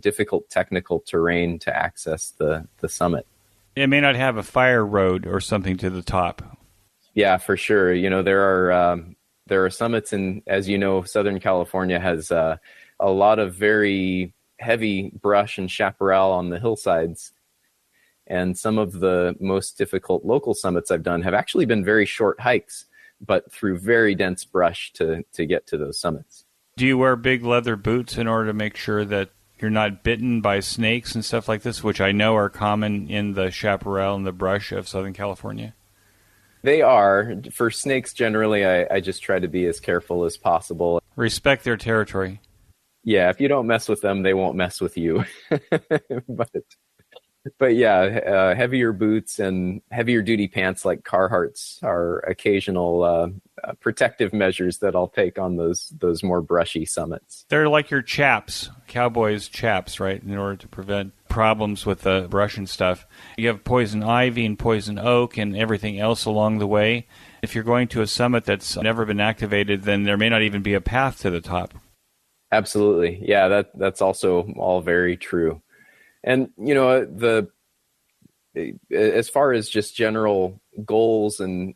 difficult technical terrain to access the summit. It may not have a fire road or something to the top. Yeah, for sure. There are summits in, as you know, Southern California has a lot of very heavy brush and chaparral on the hillsides. And some of the most difficult local summits I've done have actually been very short hikes, but through very dense brush to get to those summits. Do you wear big leather boots in order to make sure that you're not bitten by snakes and stuff like this, which I know are common in the chaparral and the brush of Southern California? They are. For snakes, generally, I just try to be as careful as possible. Respect their territory. Yeah, if you don't mess with them, they won't mess with you. But yeah, heavier boots and heavier duty pants like Carhartts are occasional protective measures that I'll take on those more brushy summits. They're like your chaps, cowboys' chaps, right, in order to prevent problems with the brush and stuff. You have poison ivy and poison oak and everything else along the way. If you're going to a summit that's never been activated, then there may not even be a path to the top. Absolutely. Yeah, that's also all very true. And, as far as just general goals and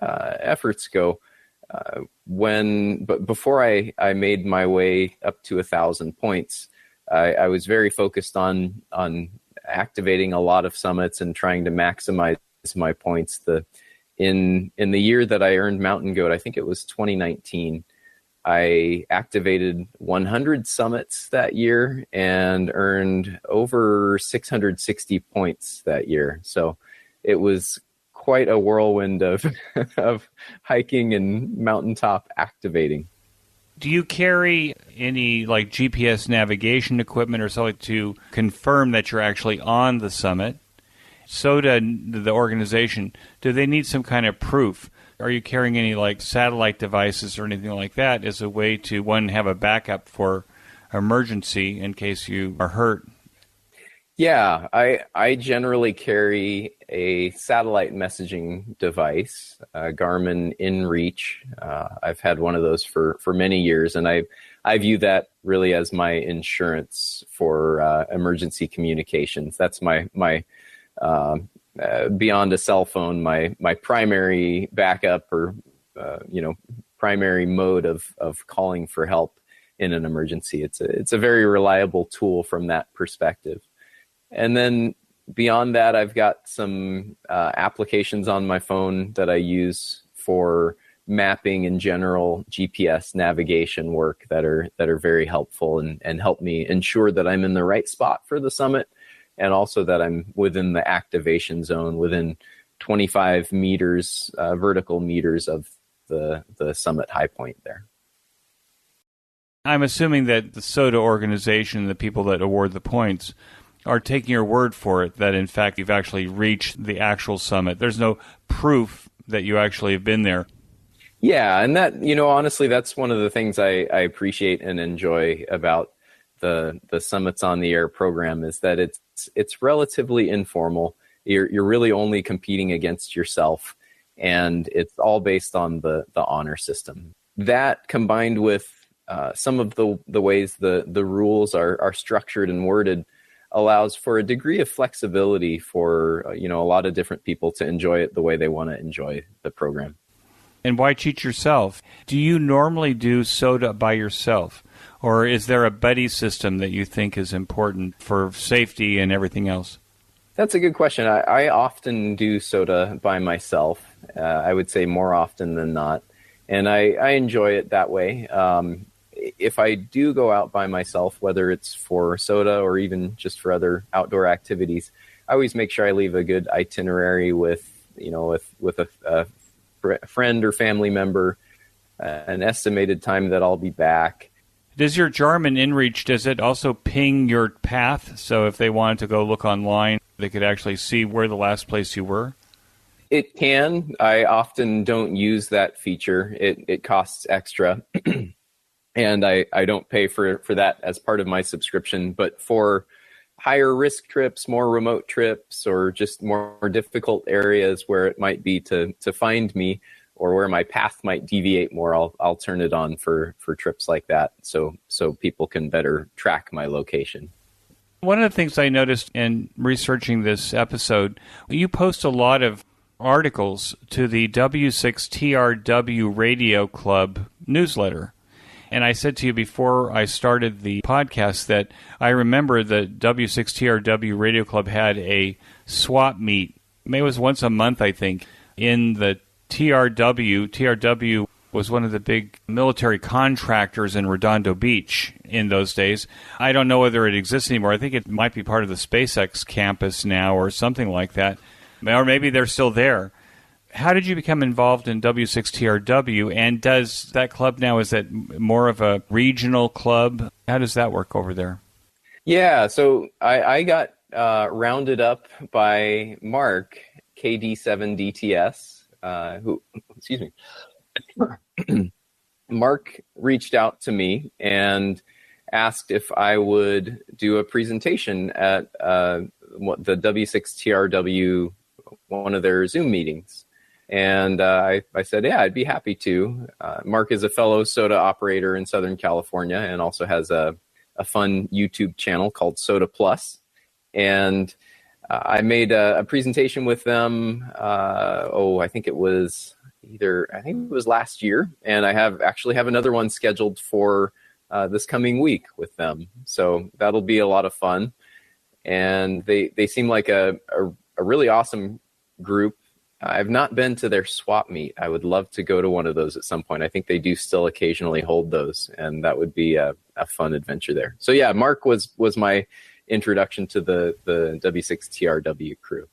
efforts go, before I made my way up to 1,000 points, I was very focused on activating a lot of summits and trying to maximize my points. In the year that I earned Mountain Goat, I think it was 2019, I activated 100 summits that year and earned over 660 points that year. So it was quite a whirlwind of hiking and mountaintop activating. Do you carry any like GPS navigation equipment or something to confirm that you're actually on the summit? SOTA, the organization, do they need some kind of proof? Are you carrying any like satellite devices or anything like that as a way to, one, have a backup for emergency in case you are hurt? Yeah, I generally carry a satellite messaging device, Garmin InReach. I've had one of those for many years, and I view that really as my insurance for emergency communications. That's my beyond a cell phone, my primary backup or primary mode of calling for help in an emergency. It's a very reliable tool from that perspective. And then beyond that, I've got some applications on my phone that I use for mapping and general GPS navigation work that are very helpful and help me ensure that I'm in the right spot for the summit, and also that I'm within the activation zone, within 25 meters, vertical meters of the summit high point there. I'm assuming that the SOTA organization, the people that award the points, are taking your word for it, that in fact you've actually reached the actual summit. There's no proof that you actually have been there. Yeah, and that, honestly, that's one of the things I appreciate and enjoy about the Summits on the Air program, is that it's relatively informal. You're really only competing against yourself, and it's all based on the honor system. That, combined with some of the ways the rules are structured and worded, allows for a degree of flexibility for a lot of different people to enjoy it the way they want to enjoy the program. And why cheat yourself? Do you normally do SOTA by yourself? Or is there a buddy system that you think is important for safety and everything else? That's a good question. I often do SOTA by myself. I would say more often than not. And I enjoy it that way. If I do go out by myself, whether it's for SOTA or even just for other outdoor activities, I always make sure I leave a good itinerary with a friend or family member, an estimated time that I'll be back. Does your Garmin InReach, does it also ping your path? So if they wanted to go look online, they could actually see where the last place you were? It can. I often don't use that feature. It costs extra, and I don't pay for that as part of my subscription. But for higher risk trips, more remote trips, or just more difficult areas where it might be to find me, or where my path might deviate more, I'll turn it on for trips like that, so people can better track my location. One of the things I noticed in researching this episode, you post a lot of articles to the W6TRW Radio Club newsletter. And I said to you before I started the podcast that I remember the W6TRW Radio Club had a swap meet. Maybe it was once a month, I think, in the TRW. TRW was one of the big military contractors in Redondo Beach in those days. I don't know whether it exists anymore. I think it might be part of the SpaceX campus now or something like that. Or maybe they're still there. How did you become involved in W6TRW? And does that club now, is that more of a regional club? How does that work over there? Yeah, so I got rounded up by Mark, KD7DTS, who, excuse me, Mark reached out to me and asked if I would do a presentation at the W6TRW, one of their Zoom meetings. And I said, yeah, I'd be happy to. Mark is a fellow SOTA operator in Southern California and also has a fun YouTube channel called SOTA Plus. And I made a presentation with them, I think it was last year. And I actually have another one scheduled for this coming week with them. So that'll be a lot of fun. And they seem like a really awesome group. I've not been to their swap meet. I would love to go to one of those at some point. I think they do still occasionally hold those, and that would be a fun adventure there. So yeah, Mark was my introduction to the W6TRW crew.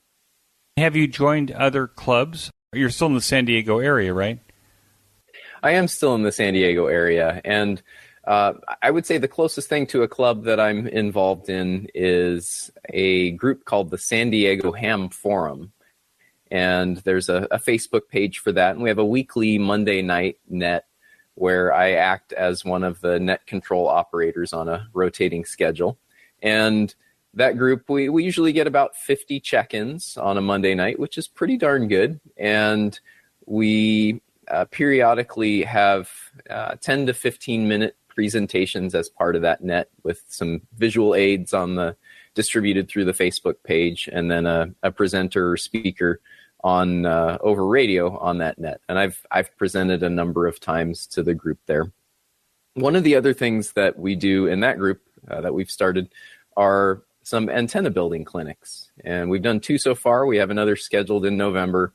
Have you joined other clubs? You're still in the San Diego area, right? I am still in the San Diego area, and I would say the closest thing to a club that I'm involved in is a group called the San Diego Ham Forum. And there's a Facebook page for that. And we have a weekly Monday night net where I act as one of the net control operators on a rotating schedule. And that group, we usually get about 50 check-ins on a Monday night, which is pretty darn good. And we periodically have 10 to 15-minute presentations as part of that net with some visual aids distributed through the Facebook page, and then a presenter or speaker on over radio on that net. And I've presented a number of times to the group there. One of the other things that we do in that group that we've started are some antenna building clinics. And we've done 2 so far. We have another scheduled in November.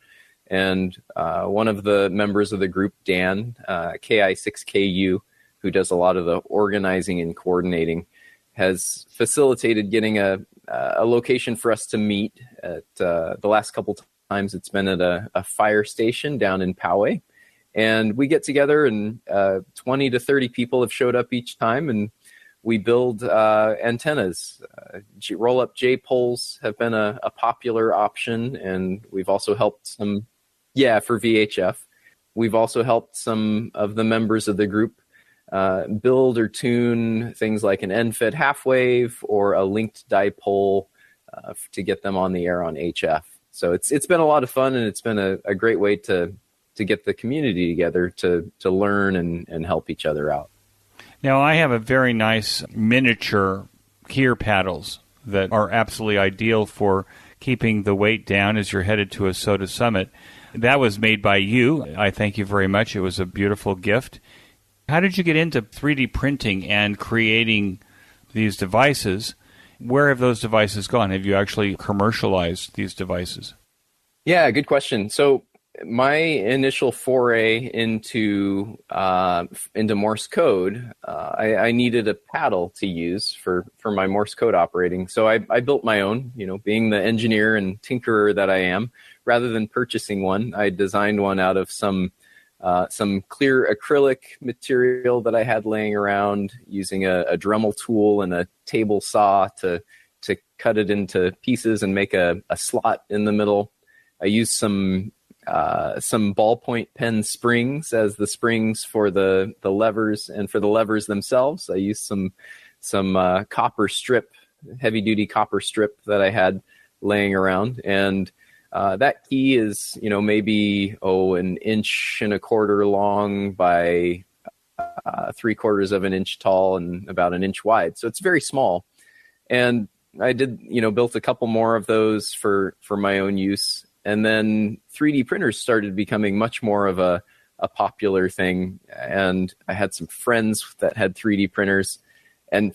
And one of the members of the group, Dan, KI6KU, who does a lot of the organizing and coordinating, has facilitated getting a location for us to meet at the last couple times. It's been at a fire station down in Poway. And we get together, and 20 to 30 people have showed up each time, and we build antennas. Roll-up J-poles have been a popular option, and we've also helped some, for VHF. We've also helped some of the members of the group build or tune things like an end-fed half-wave or a linked dipole to get them on the air on HF. So it's been a lot of fun, and it's been a great way to get the community together to learn and help each other out. Now, I have a very nice miniature Keir paddles that are absolutely ideal for keeping the weight down as you're headed to a SOTA summit. That was made by you. I thank you very much. It was a beautiful gift. How did you get into 3D printing and creating these devices? Where have those devices gone? Have you actually commercialized these devices? Yeah, good question. So my initial foray into Morse code, I needed a paddle to use for my Morse code operating. So I built my own, being the engineer and tinkerer that I am. Rather than purchasing one, I designed one out of some clear acrylic material that I had laying around, using a Dremel tool and a table saw to cut it into pieces and make a slot in the middle. used some ballpoint pen springs as the springs for the levers, and for the levers themselves, I used some copper strip, heavy duty copper strip that I had laying around, and that key is maybe 1.25 inches long by 3/4 of an inch tall and about 1 inch wide. So it's very small. And I did, built a couple more of those for my own use. And then 3D printers started becoming much more of a popular thing. And I had some friends that had 3D printers. And,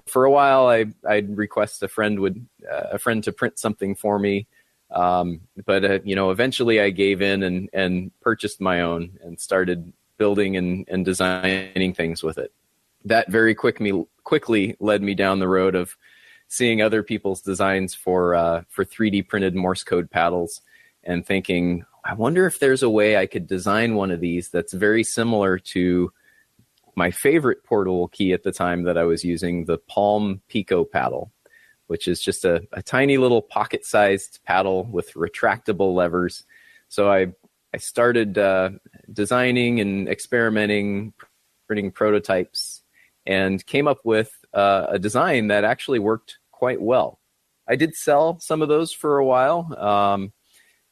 for a while I'd request a friend to print something for me. But eventually I gave in and purchased my own and started building and designing things with it. That very quickly led me down the road of seeing other people's designs for 3D printed Morse code paddles and thinking, I wonder if there's a way I could design one of these that's very similar to my favorite portable key at the time that I was using, the Palm Pico paddle, which is just a tiny little pocket-sized paddle with retractable levers. So I started designing and experimenting, printing prototypes, and came up with a design that actually worked quite well. I did sell some of those for a while.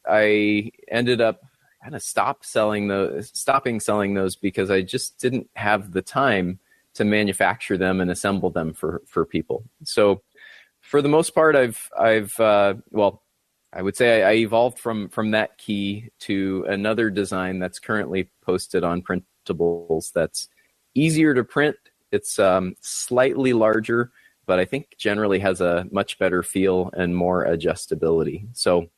I ended up kind of stopping selling those because I just didn't have the time to manufacture them and assemble them for people. So for the most part, I would say I evolved from that key to another design that's currently posted on Printables that's easier to print. It's slightly larger, but I think generally has a much better feel and more adjustability. So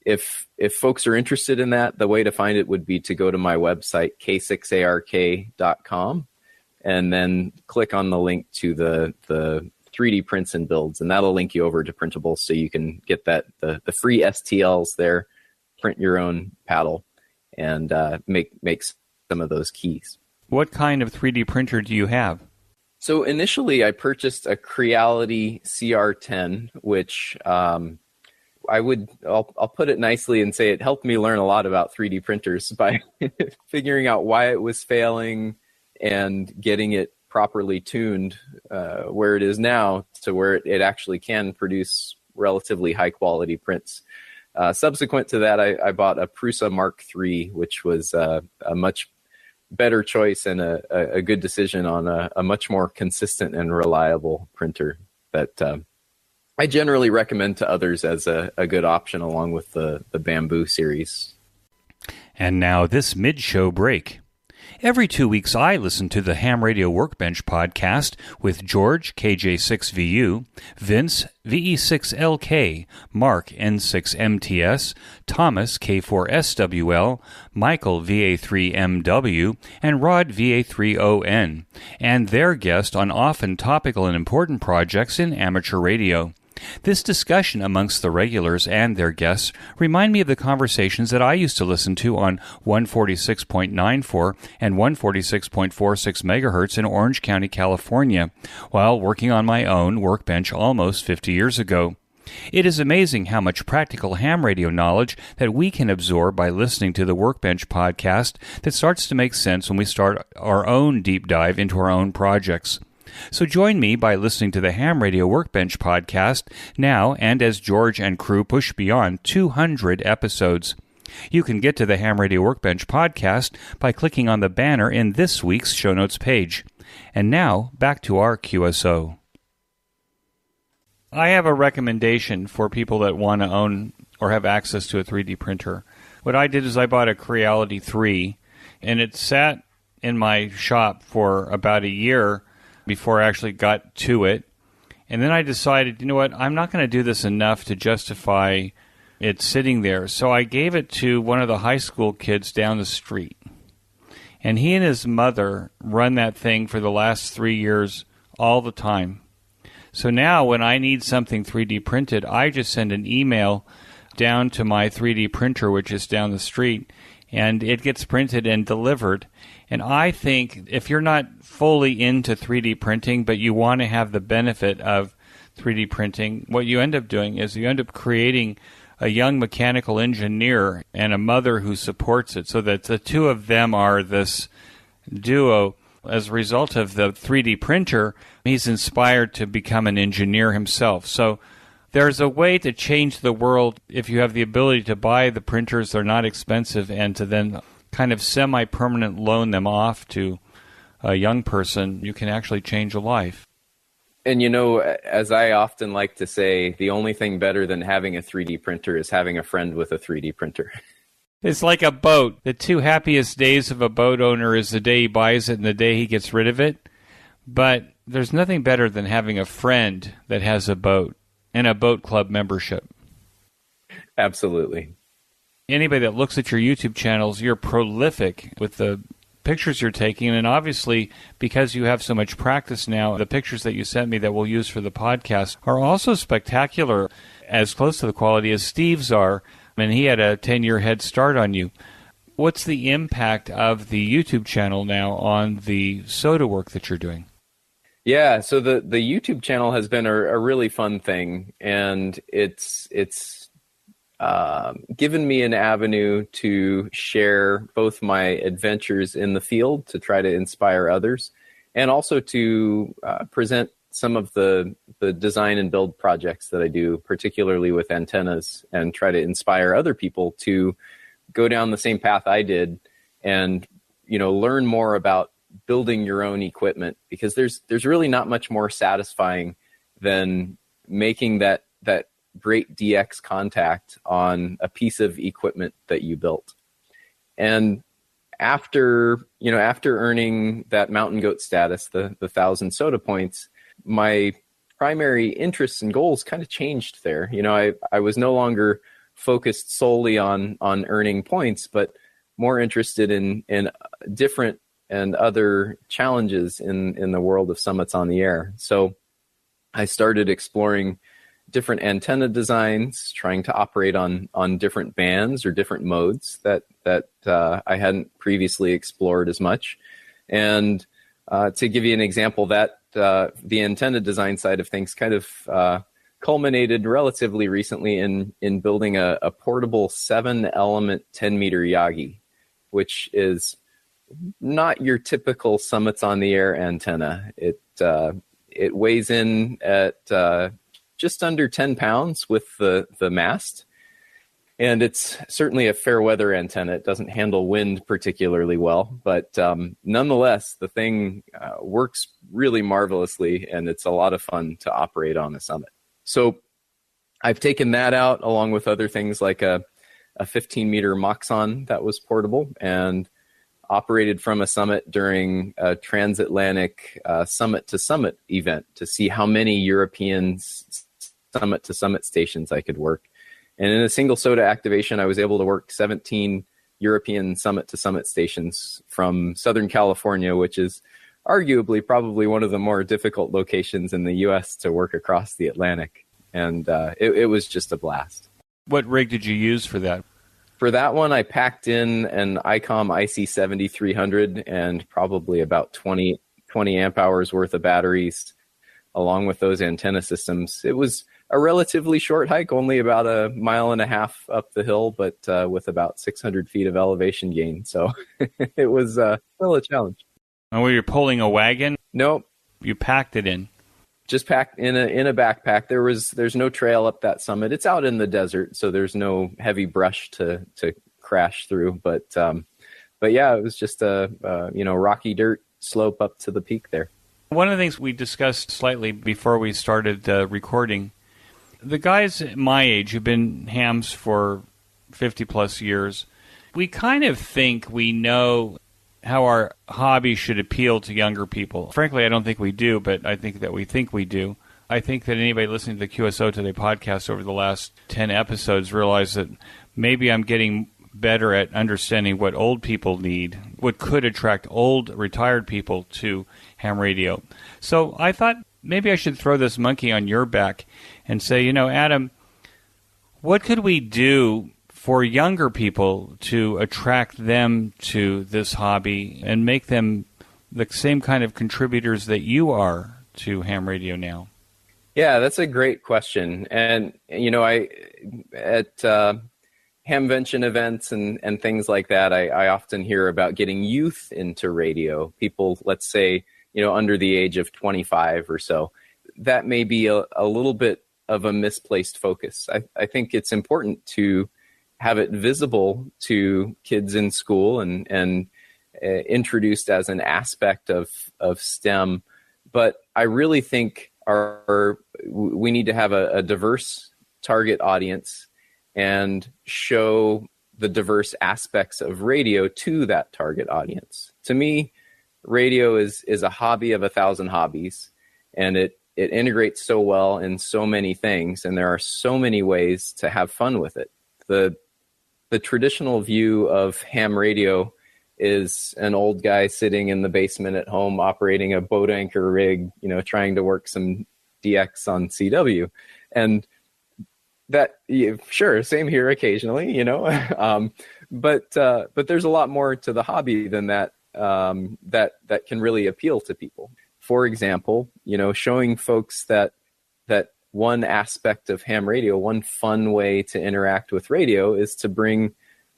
if folks are interested in that, the way to find it would be to go to my website, K6ARK.com, and then click on the link to the 3D prints and builds, and that'll link you over to Printables so you can get the free STLs there, print your own paddle, and make some of those keys. What kind of 3D printer do you have? So initially I purchased a Creality CR10, which I'll put it nicely and say it helped me learn a lot about 3D printers by figuring out why it was failing and getting it properly tuned where it is now to where it actually can produce relatively high quality prints. Subsequent to that, I bought a Prusa Mark III, which was a much better choice and a good decision on a much more consistent and reliable printer that I generally recommend to others as a good option along with the Bamboo series. And now this mid-show break. Every 2 weeks, I listen to the Ham Radio Workbench podcast with George, KJ6VU, Vince, VE6LK, Mark, N6MTS, Thomas, K4SWL, Michael, VA3MW, and Rod, VA3ON, and their guest on often topical and important projects in amateur radio. This discussion amongst the regulars and their guests remind me of the conversations that I used to listen to on 146.94 and 146.46 megahertz in Orange County, California, while working on my own workbench almost 50 years ago. It is amazing how much practical ham radio knowledge that we can absorb by listening to the Workbench podcast that starts to make sense when we start our own deep dive into our own projects. So join me by listening to the Ham Radio Workbench podcast now and as George and crew push beyond 200 episodes. You can get to the Ham Radio Workbench podcast by clicking on the banner in this week's show notes page. And now, back to our QSO. I have a recommendation for people that want to own or have access to a 3D printer. What I did is I bought a Creality 3, and it sat in my shop for about a year before I actually got to it. And then I decided, you know what, I'm not going to do this enough to justify it sitting there. So I gave it to one of the high school kids down the street. And he and his mother run that thing for the last 3 years all the time. So now when I need something 3D printed, I just send an email down to my 3D printer, which is down the street, and it gets printed and delivered. And I think if you're not fully into 3D printing, but you want to have the benefit of 3D printing, what you end up doing is you end up creating a young mechanical engineer and a mother who supports it, so that the two of them are this duo. As a result of the 3D printer, he's inspired to become an engineer himself. So there's a way to change the world if you have the ability to buy the printers. They're not expensive, and to then kind of semi-permanent loan them off to a young person. You can actually change a life. And as I often like to say, the only thing better than having a 3D printer is having a friend with a 3D printer. It's like a boat. The two happiest days of a boat owner is the day he buys it and the day he gets rid of it. But there's nothing better than having a friend that has a boat and a boat club membership. Absolutely. Anybody that looks at your YouTube channels, you're prolific with the pictures you're taking. And obviously, because you have so much practice now, the pictures that you sent me that we'll use for the podcast are also spectacular, as close to the quality as Steve's are. And he had a 10-year head start on you. What's the impact of the YouTube channel now on the SOTA work that you're doing? Yeah, so the YouTube channel has been a really fun thing, and it's given me an avenue to share both my adventures in the field to try to inspire others, and also to present some of the design and build projects that I do, particularly with antennas, and try to inspire other people to go down the same path I did and, learn more about building your own equipment, because there's really not much more satisfying than making that great DX contact on a piece of equipment that you built. And after earning that Mountain Goat status, the 1,000 SOTA points, my primary interests and goals kind of changed there. I was no longer focused solely on earning points, but more interested in different and other challenges in the world of summits on the air. So I started exploring different antenna designs, trying to operate on different bands or different modes that I hadn't previously explored as much. And to give you an example, that the antenna design side of things kind of culminated relatively recently in building a portable 7-element 10-meter Yagi, which is not your typical summits on the air antenna. It weighs in at just under 10 pounds with the mast. And it's certainly a fair weather antenna. It doesn't handle wind particularly well, but nonetheless, the thing works really marvelously, and it's a lot of fun to operate on a summit. So I've taken that out along with other things like a 15-meter Moxon that was portable and operated from a summit during a transatlantic summit-to-summit event to see how many European summit-to-summit stations I could work. And in a single SOTA activation, I was able to work 17 European summit-to-summit stations from Southern California, which is arguably probably one of the more difficult locations in the U.S. to work across the Atlantic. And it was just a blast. What rig did you use for that? For that one, I packed in an ICOM IC7300 and probably about 20 amp hours worth of batteries, along with those antenna systems. It was a relatively short hike, only about 1.5 miles up the hill, but with about 600 feet of elevation gain. So it was still a challenge. And were you pulling a wagon? Nope. You packed it in? Just packed in a backpack. There's no trail up that summit. It's out in the desert, so there's no heavy brush to crash through. But yeah, it was just a rocky dirt slope up to the peak there. One of the things we discussed slightly before we started recording, the guys my age who've been hams for 50 plus years, we kind of think we know how our hobby should appeal to younger people. Frankly, I don't think we do, but I think that we think we do. I think that anybody listening to the QSO Today podcast over the last 10 episodes realized that maybe I'm getting better at understanding what old people need, what could attract old, retired people to ham radio. So I thought maybe I should throw this monkey on your back and say, Adam, what could we do for younger people to attract them to this hobby and make them the same kind of contributors that you are to ham radio now? Yeah, that's a great question. And, I at Hamvention events and things like that, I often hear about getting youth into radio, people, let's say, under the age of 25 or so. That may be a little bit of a misplaced focus. I think it's important to have it visible to kids in school and introduced as an aspect of STEM. But I really think we need to have a diverse target audience and show the diverse aspects of radio to that target audience. To me, radio is a hobby of 1,000 hobbies, and it integrates so well in so many things, and there are so many ways to have fun with it. The traditional view of ham radio is an old guy sitting in the basement at home operating a boat anchor rig, trying to work some DX on CW. And that, sure, same here occasionally, but there's a lot more to the hobby than that, that can really appeal to people. For example, showing folks that one aspect of ham radio, one fun way to interact with radio is to bring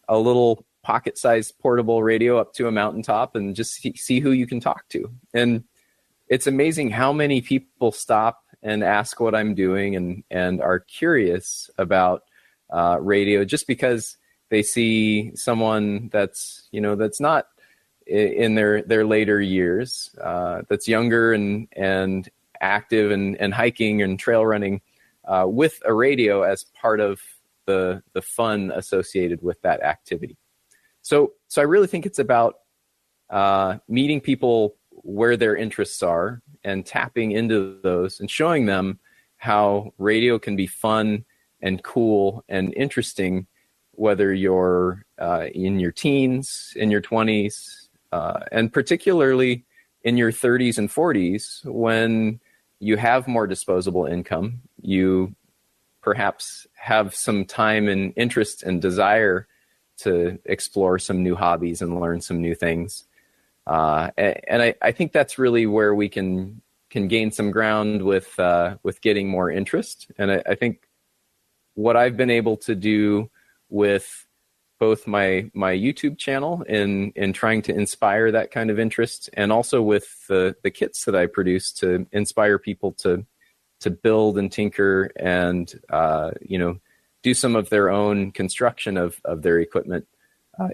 a little pocket-sized portable radio up to a mountaintop and just see who you can talk to. And it's amazing how many people stop and ask what I'm doing and are curious about radio just because they see someone that's not in their later years, that's younger and active and hiking and trail running with a radio as part of the fun associated with that activity. So I really think it's about meeting people where their interests are and tapping into those and showing them how radio can be fun and cool and interesting, whether you're in your teens, in your 20s, and particularly in your 30s and 40s, when you have more disposable income, you perhaps have some time and interest and desire to explore some new hobbies and learn some new things. And I think that's really where we can gain some ground with getting more interest. And I think what I've been able to do with both my YouTube channel in trying to inspire that kind of interest, and also with the kits that I produce to inspire people to build and tinker and do some of their own construction of their equipment,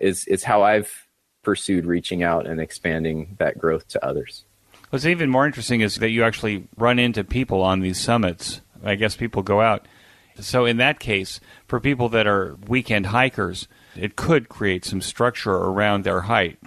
is how I've pursued reaching out and expanding that growth to others. What's even more interesting is that you actually run into people on these summits. I guess people go out. So in that case, for people that are weekend hikers, it could create some structure around their hike.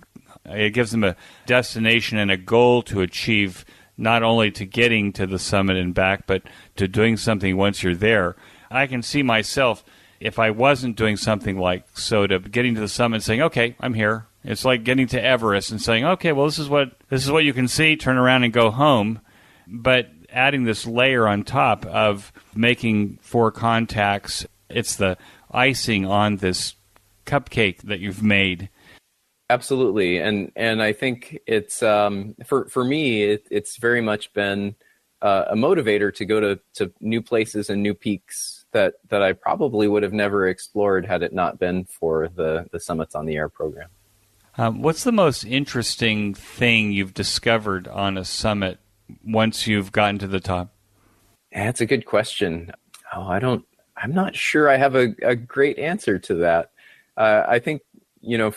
It gives them a destination and a goal to achieve, not only to getting to the summit and back, but to doing something once you're there. I can see myself, if I wasn't doing something like SOTA, getting to the summit and saying, okay, I'm here. It's like getting to Everest and saying, okay, well, this is what you can see, turn around and go home. But adding this layer on top of making 4 contacts, it's the icing on this cupcake that you've made. Absolutely. And I think it's, for me, it's very much been a motivator to go to new places and new peaks that I probably would have never explored had it not been for the Summits on the Air program. What's the most interesting thing you've discovered on a summit once you've gotten to the top? That's a good question. I'm not sure I have a great answer to that. I think,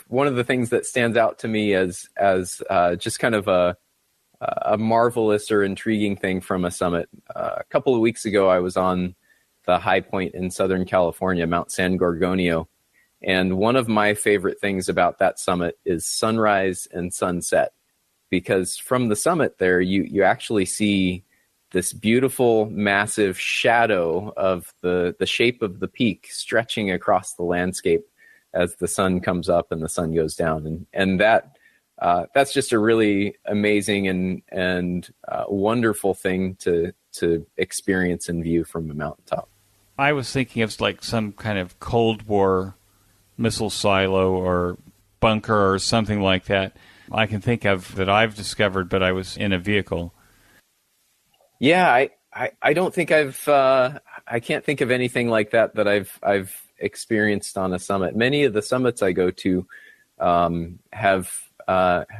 one of the things that stands out to me as just kind of a marvelous or intriguing thing from a summit. A couple of weeks ago, I was on the high point in Southern California, Mount San Gorgonio. And one of my favorite things about that summit is sunrise and sunset, because from the summit there, you actually see this beautiful, massive shadow of the shape of the peak stretching across the landscape as the sun comes up and the sun goes down. And that's just a really amazing and wonderful thing to experience and view from a mountaintop. I was thinking of like some kind of Cold War missile silo or bunker or something like that. I can think of that I've discovered, but I was in a vehicle. Yeah, I don't think I can't think of anything like that I've experienced on a summit. Many of the summits I go to have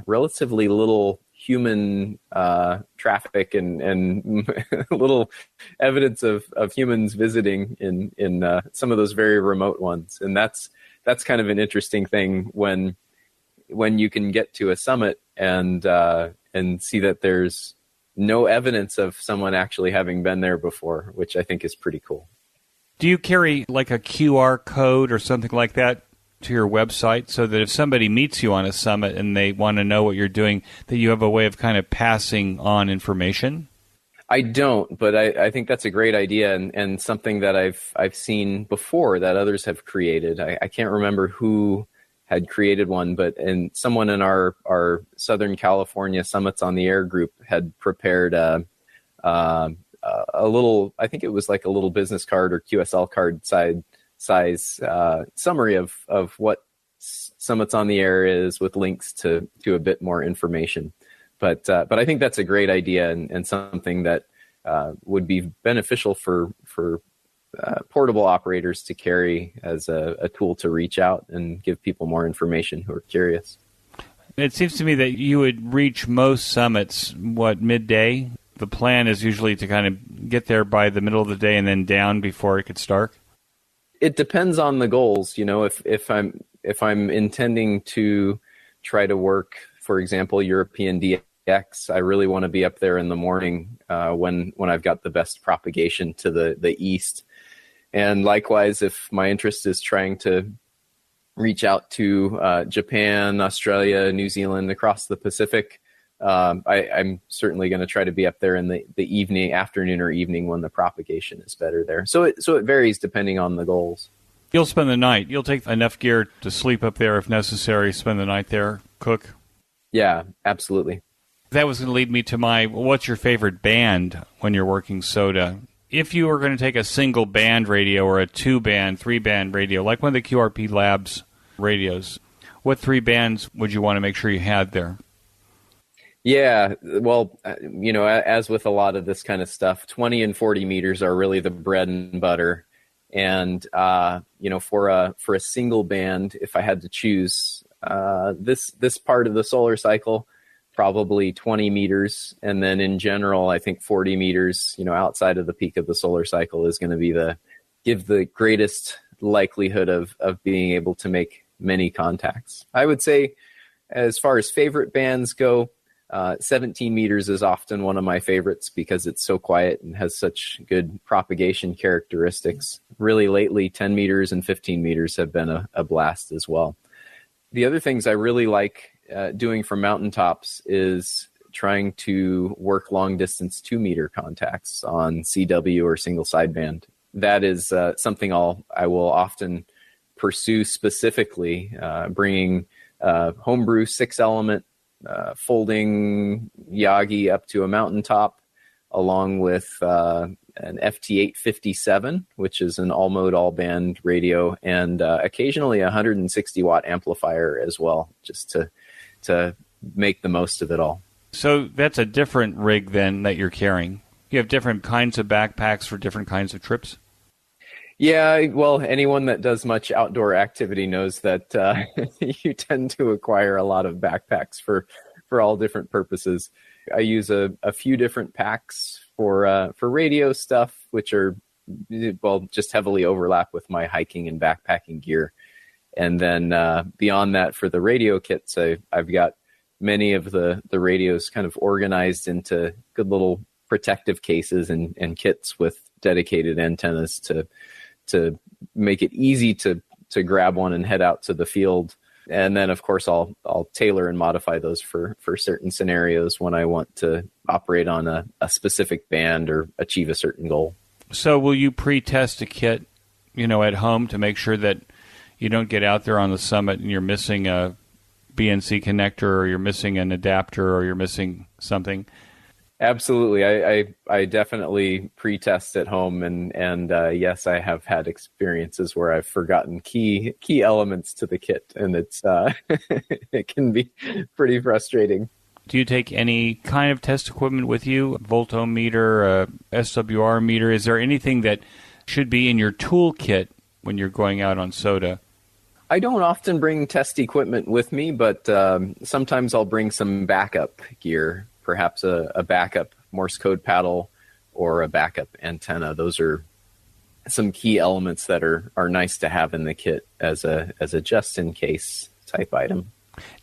relatively little human traffic and little evidence of humans visiting in some of those very remote ones. And that's kind of an interesting thing when you can get to a summit and see that there's no evidence of someone actually having been there before, which I think is pretty cool. Do you carry like a QR code or something like that to your website so that if somebody meets you on a summit and they want to know what you're doing, that you have a way of kind of passing on information? I don't, but I think that's a great idea and something that I've seen before that others have created. I can't remember who had created one, but someone in our Southern California Summits on the Air group had prepared a little, I think it was like a little business card or QSL card size summary of what Summits on the Air is, with links to a bit more information. But I think that's a great idea and something that would be beneficial for portable operators to carry as a tool to reach out and give people more information who are curious. It seems to me that you would reach most summits, midday? The plan is usually to kind of get there by the middle of the day and then down before it gets dark? It depends on the goals. You know, if I'm intending to try to work, for example, European DX, I really want to be up there in the morning when I've got the best propagation to the east. And likewise, if my interest is trying to reach out to Japan, Australia, New Zealand, across the Pacific, I'm certainly going to try to be up there in the afternoon or evening when the propagation is better there. So it varies depending on the goals. You'll spend the night. You'll take enough gear to sleep up there if necessary, spend the night there, cook? Yeah, absolutely. That was going to lead me to what's your favorite band when you're working SOTA? If you were going to take a single band radio or a 2-band, 3-band radio, like one of the QRP Labs radios, what 3 bands would you want to make sure you had there? Yeah, well, as with a lot of this kind of stuff, 20 and 40 meters are really the bread and butter. And, for a single band, if I had to choose this part of the solar cycle, probably 20 meters. And then in general, I think 40 meters, outside of the peak of the solar cycle is going to give the greatest likelihood of being able to make many contacts. I would say as far as favorite bands go, 17 meters is often one of my favorites because it's so quiet and has such good propagation characteristics. Really lately, 10 meters and 15 meters have been a blast as well. The other things I really like doing from mountaintops is trying to work long distance 2-meter contacts on CW or single sideband. That is something I will often pursue specifically, bringing homebrew 6-element folding Yagi up to a mountaintop, along with an FT857, which is an all-mode, all-band radio, and occasionally a 160-watt amplifier as well, just to make the most of it all. So that's a different rig then that you're carrying. You have different kinds of backpacks for different kinds of trips? Yeah, well, anyone that does much outdoor activity knows that you tend to acquire a lot of backpacks for all different purposes. I use a few different packs for radio stuff, which are, just heavily overlap with my hiking and backpacking gear. And then beyond that, for the radio kits, I've got many of the radios kind of organized into good little protective cases and kits with dedicated antennas to make it easy to grab one and head out to the field. And then, of course, I'll tailor and modify those for certain scenarios when I want to operate on a specific band or achieve a certain goal. So will you pre-test a kit, at home to make sure that you don't get out there on the summit and you're missing a BNC connector or you're missing an adapter or you're missing something? Absolutely. I definitely pre-test at home, and yes, I have had experiences where I've forgotten key elements to the kit, and it's it can be pretty frustrating. Do you take any kind of test equipment with you? Voltometer, SWR meter? Is there anything that should be in your toolkit when you're going out on SOTA? I don't often bring test equipment with me, but sometimes I'll bring some backup gear, perhaps a backup Morse code paddle or a backup antenna. Those are some key elements that are nice to have in the kit as a just-in-case type item.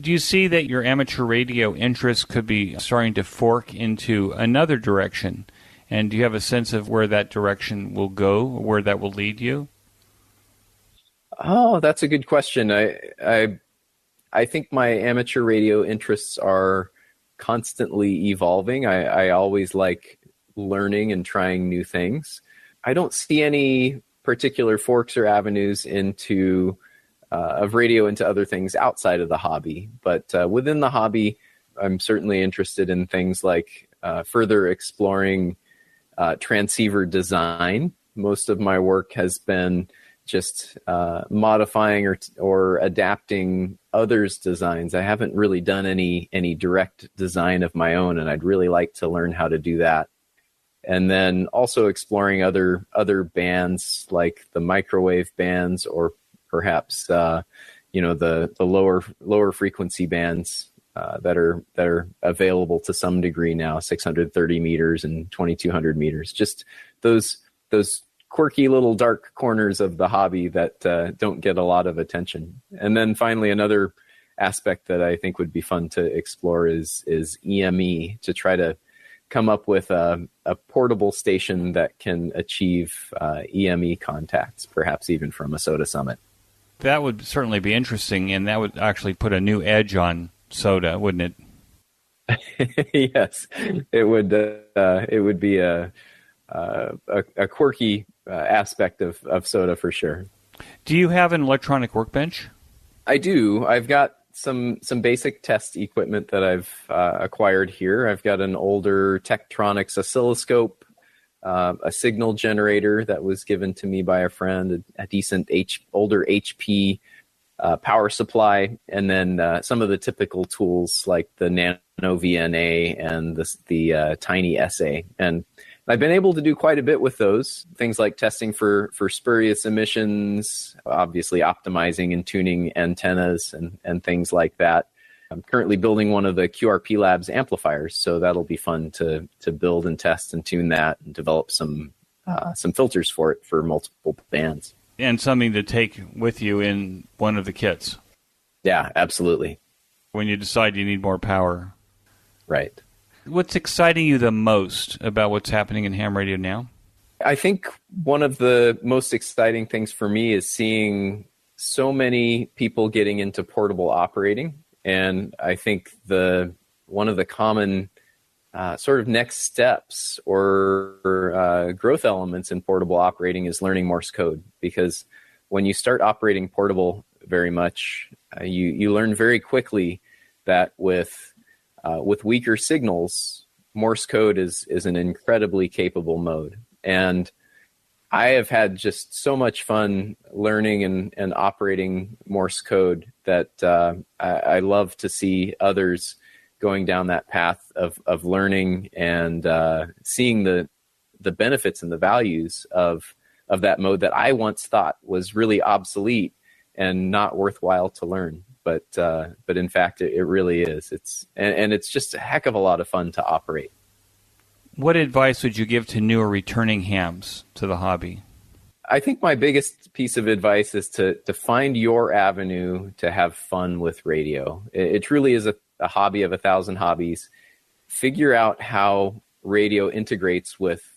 Do you see that your amateur radio interest could be starting to fork into another direction? And do you have a sense of where that direction will go, or where that will lead you? Oh, that's a good question. I think my amateur radio interests are constantly evolving. I always like learning and trying new things. I don't see any particular forks or avenues into of radio into other things outside of the hobby. But within the hobby, I'm certainly interested in things like further exploring transceiver design. Most of my work has been just modifying or adapting others' designs. I haven't really done any direct design of my own, and I'd really like to learn how to do that. And then also exploring other bands like the microwave bands, or perhaps the lower frequency bands that are available to some degree now, 630 meters and 2200 meters. Just those quirky little dark corners of the hobby that don't get a lot of attention. And then finally, another aspect that I think would be fun to explore is EME, to try to come up with a portable station that can achieve EME contacts, perhaps even from a SOTA summit. That would certainly be interesting, and that would actually put a new edge on SOTA, wouldn't it? Yes, it would. It would be a quirky aspect of SOTA for sure. Do you have an electronic workbench? I do. I've got some basic test equipment that I've acquired here. I've got an older Tektronix oscilloscope, a signal generator that was given to me by a friend, a decent older HP power supply, and then some of the typical tools like the Nano VNA and the Tiny SA. And I've been able to do quite a bit with those, things like testing for spurious emissions, obviously optimizing and tuning antennas and things like that. I'm currently building one of the QRP Labs amplifiers, so that'll be fun to build and test and tune that and develop some filters for it for multiple bands. And something to take with you in one of the kits. Yeah, absolutely. When you decide you need more power. Right. What's exciting you the most about what's happening in ham radio now? I think one of the most exciting things for me is seeing so many people getting into portable operating. And I think one of the common sort of next steps or growth elements in portable operating is learning Morse code. Because when you start operating portable very much, you learn very quickly that with weaker signals, Morse code is an incredibly capable mode. And I have had just so much fun learning and operating Morse code that I love to see others going down that path of learning and seeing the benefits and the values of that mode that I once thought was really obsolete and not worthwhile to learn. But in fact, it really is. It's just a heck of a lot of fun to operate. What advice would you give to newer returning hams to the hobby? I think my biggest piece of advice is to find your avenue to have fun with radio. It truly is a hobby of 1,000 hobbies. Figure out how radio integrates with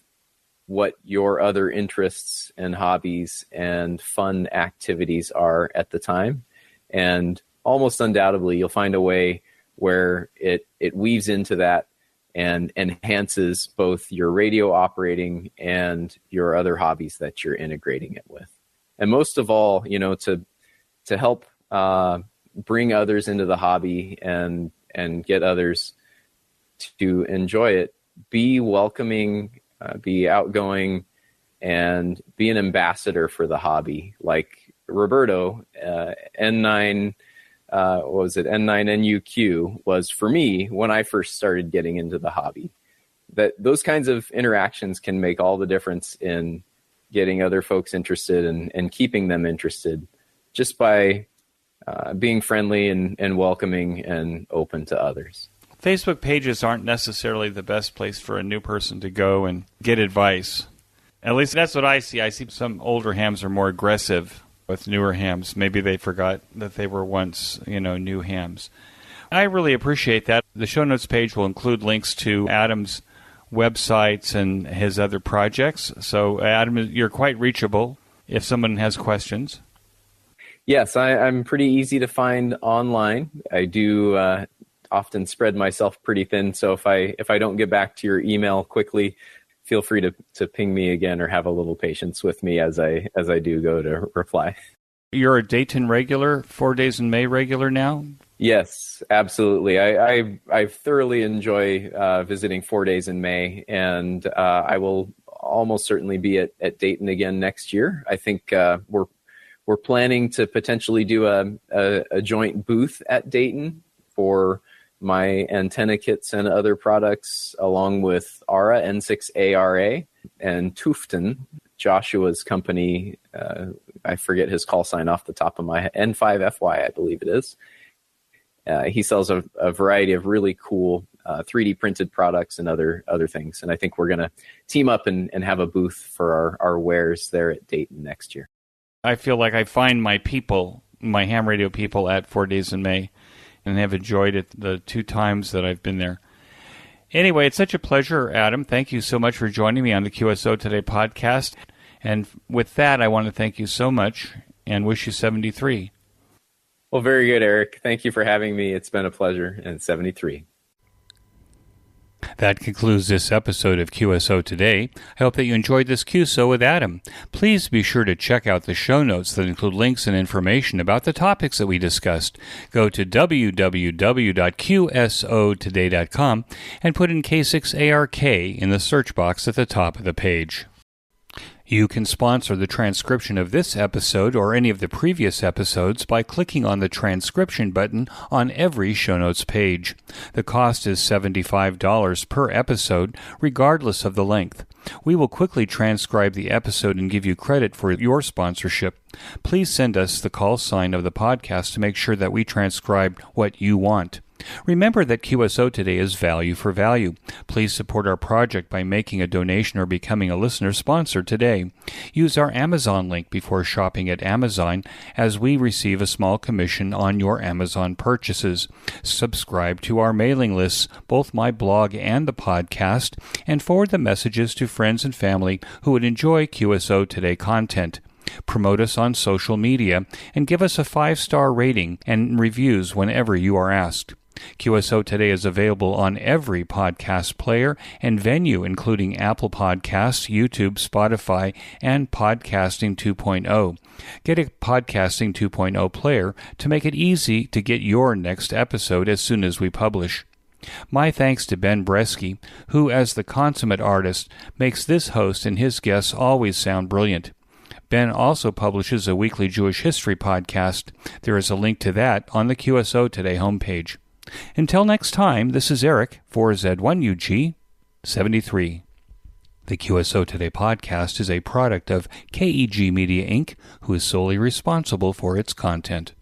what your other interests and hobbies and fun activities are at the time. And almost undoubtedly, you'll find a way where it weaves into that and enhances both your radio operating and your other hobbies that you're integrating it with. And most of all, to help bring others into the hobby and get others to enjoy it, be welcoming, be outgoing, and be an ambassador for the hobby. Like Roberto, N9 what was it, N9NUQ, was for me when I first started getting into the hobby. That those kinds of interactions can make all the difference in getting other folks interested and keeping them interested just by being friendly and welcoming and open to others. Facebook pages aren't necessarily the best place for a new person to go and get advice. At least that's what I see. I see some older hams are more aggressive with newer hams. Maybe they forgot that they were once, new hams. I really appreciate that. The show notes page will include links to Adam's websites and his other projects. So, Adam, you're quite reachable if someone has questions. Yes, I'm pretty easy to find online. I do often spread myself pretty thin, so if I don't get back to your email quickly, feel free to ping me again or have a little patience with me as I do go to reply. You're a Dayton regular, 4 Days in May regular now? Yes, absolutely. I thoroughly enjoy visiting 4 Days in May, and I will almost certainly be at Dayton again next year. I think we're planning to potentially do a joint booth at Dayton for my antenna kits and other products, along with ARA, N6ARA, and Tufton, Joshua's company. I forget his call sign off the top of my head. N5FY, I believe it is. He sells a variety of really cool 3D printed products and other things. And I think we're going to team up and have a booth for our wares there at Dayton next year. I feel like I find my people, my ham radio people, at 4 Days in May, and have enjoyed it the 2 times that I've been there. Anyway, it's such a pleasure, Adam. Thank you so much for joining me on the QSO Today podcast. And with that, I want to thank you so much and wish you 73. Well, very good, Eric. Thank you for having me. It's been a pleasure. And 73. That concludes this episode of QSO Today. I hope that you enjoyed this QSO with Adam. Please be sure to check out the show notes that include links and information about the topics that we discussed. Go to www.qsotoday.com and put in K6ARK in the search box at the top of the page. You can sponsor the transcription of this episode or any of the previous episodes by clicking on the transcription button on every show notes page. The cost is $75 per episode, regardless of the length. We will quickly transcribe the episode and give you credit for your sponsorship. Please send us the call sign of the podcast to make sure that we transcribe what you want. Remember that QSO Today is value for value. Please support our project by making a donation or becoming a listener sponsor today. Use our Amazon link before shopping at Amazon, as we receive a small commission on your Amazon purchases. Subscribe to our mailing lists, both my blog and the podcast, and forward the messages to friends and family who would enjoy QSO Today content. Promote us on social media and give us a 5-star rating and reviews whenever you are asked. QSO Today is available on every podcast player and venue, including Apple Podcasts, YouTube, Spotify, and Podcasting 2.0. Get a Podcasting 2.0 player to make it easy to get your next episode as soon as we publish. My thanks to Ben Bresky, who, as the consummate artist, makes this host and his guests always sound brilliant. Ben also publishes a weekly Jewish history podcast. There is a link to that on the QSO Today homepage. Until next time, this is Eric, 4Z1UG, 73. The QSO Today podcast is a product of KEG Media Inc., who is solely responsible for its content.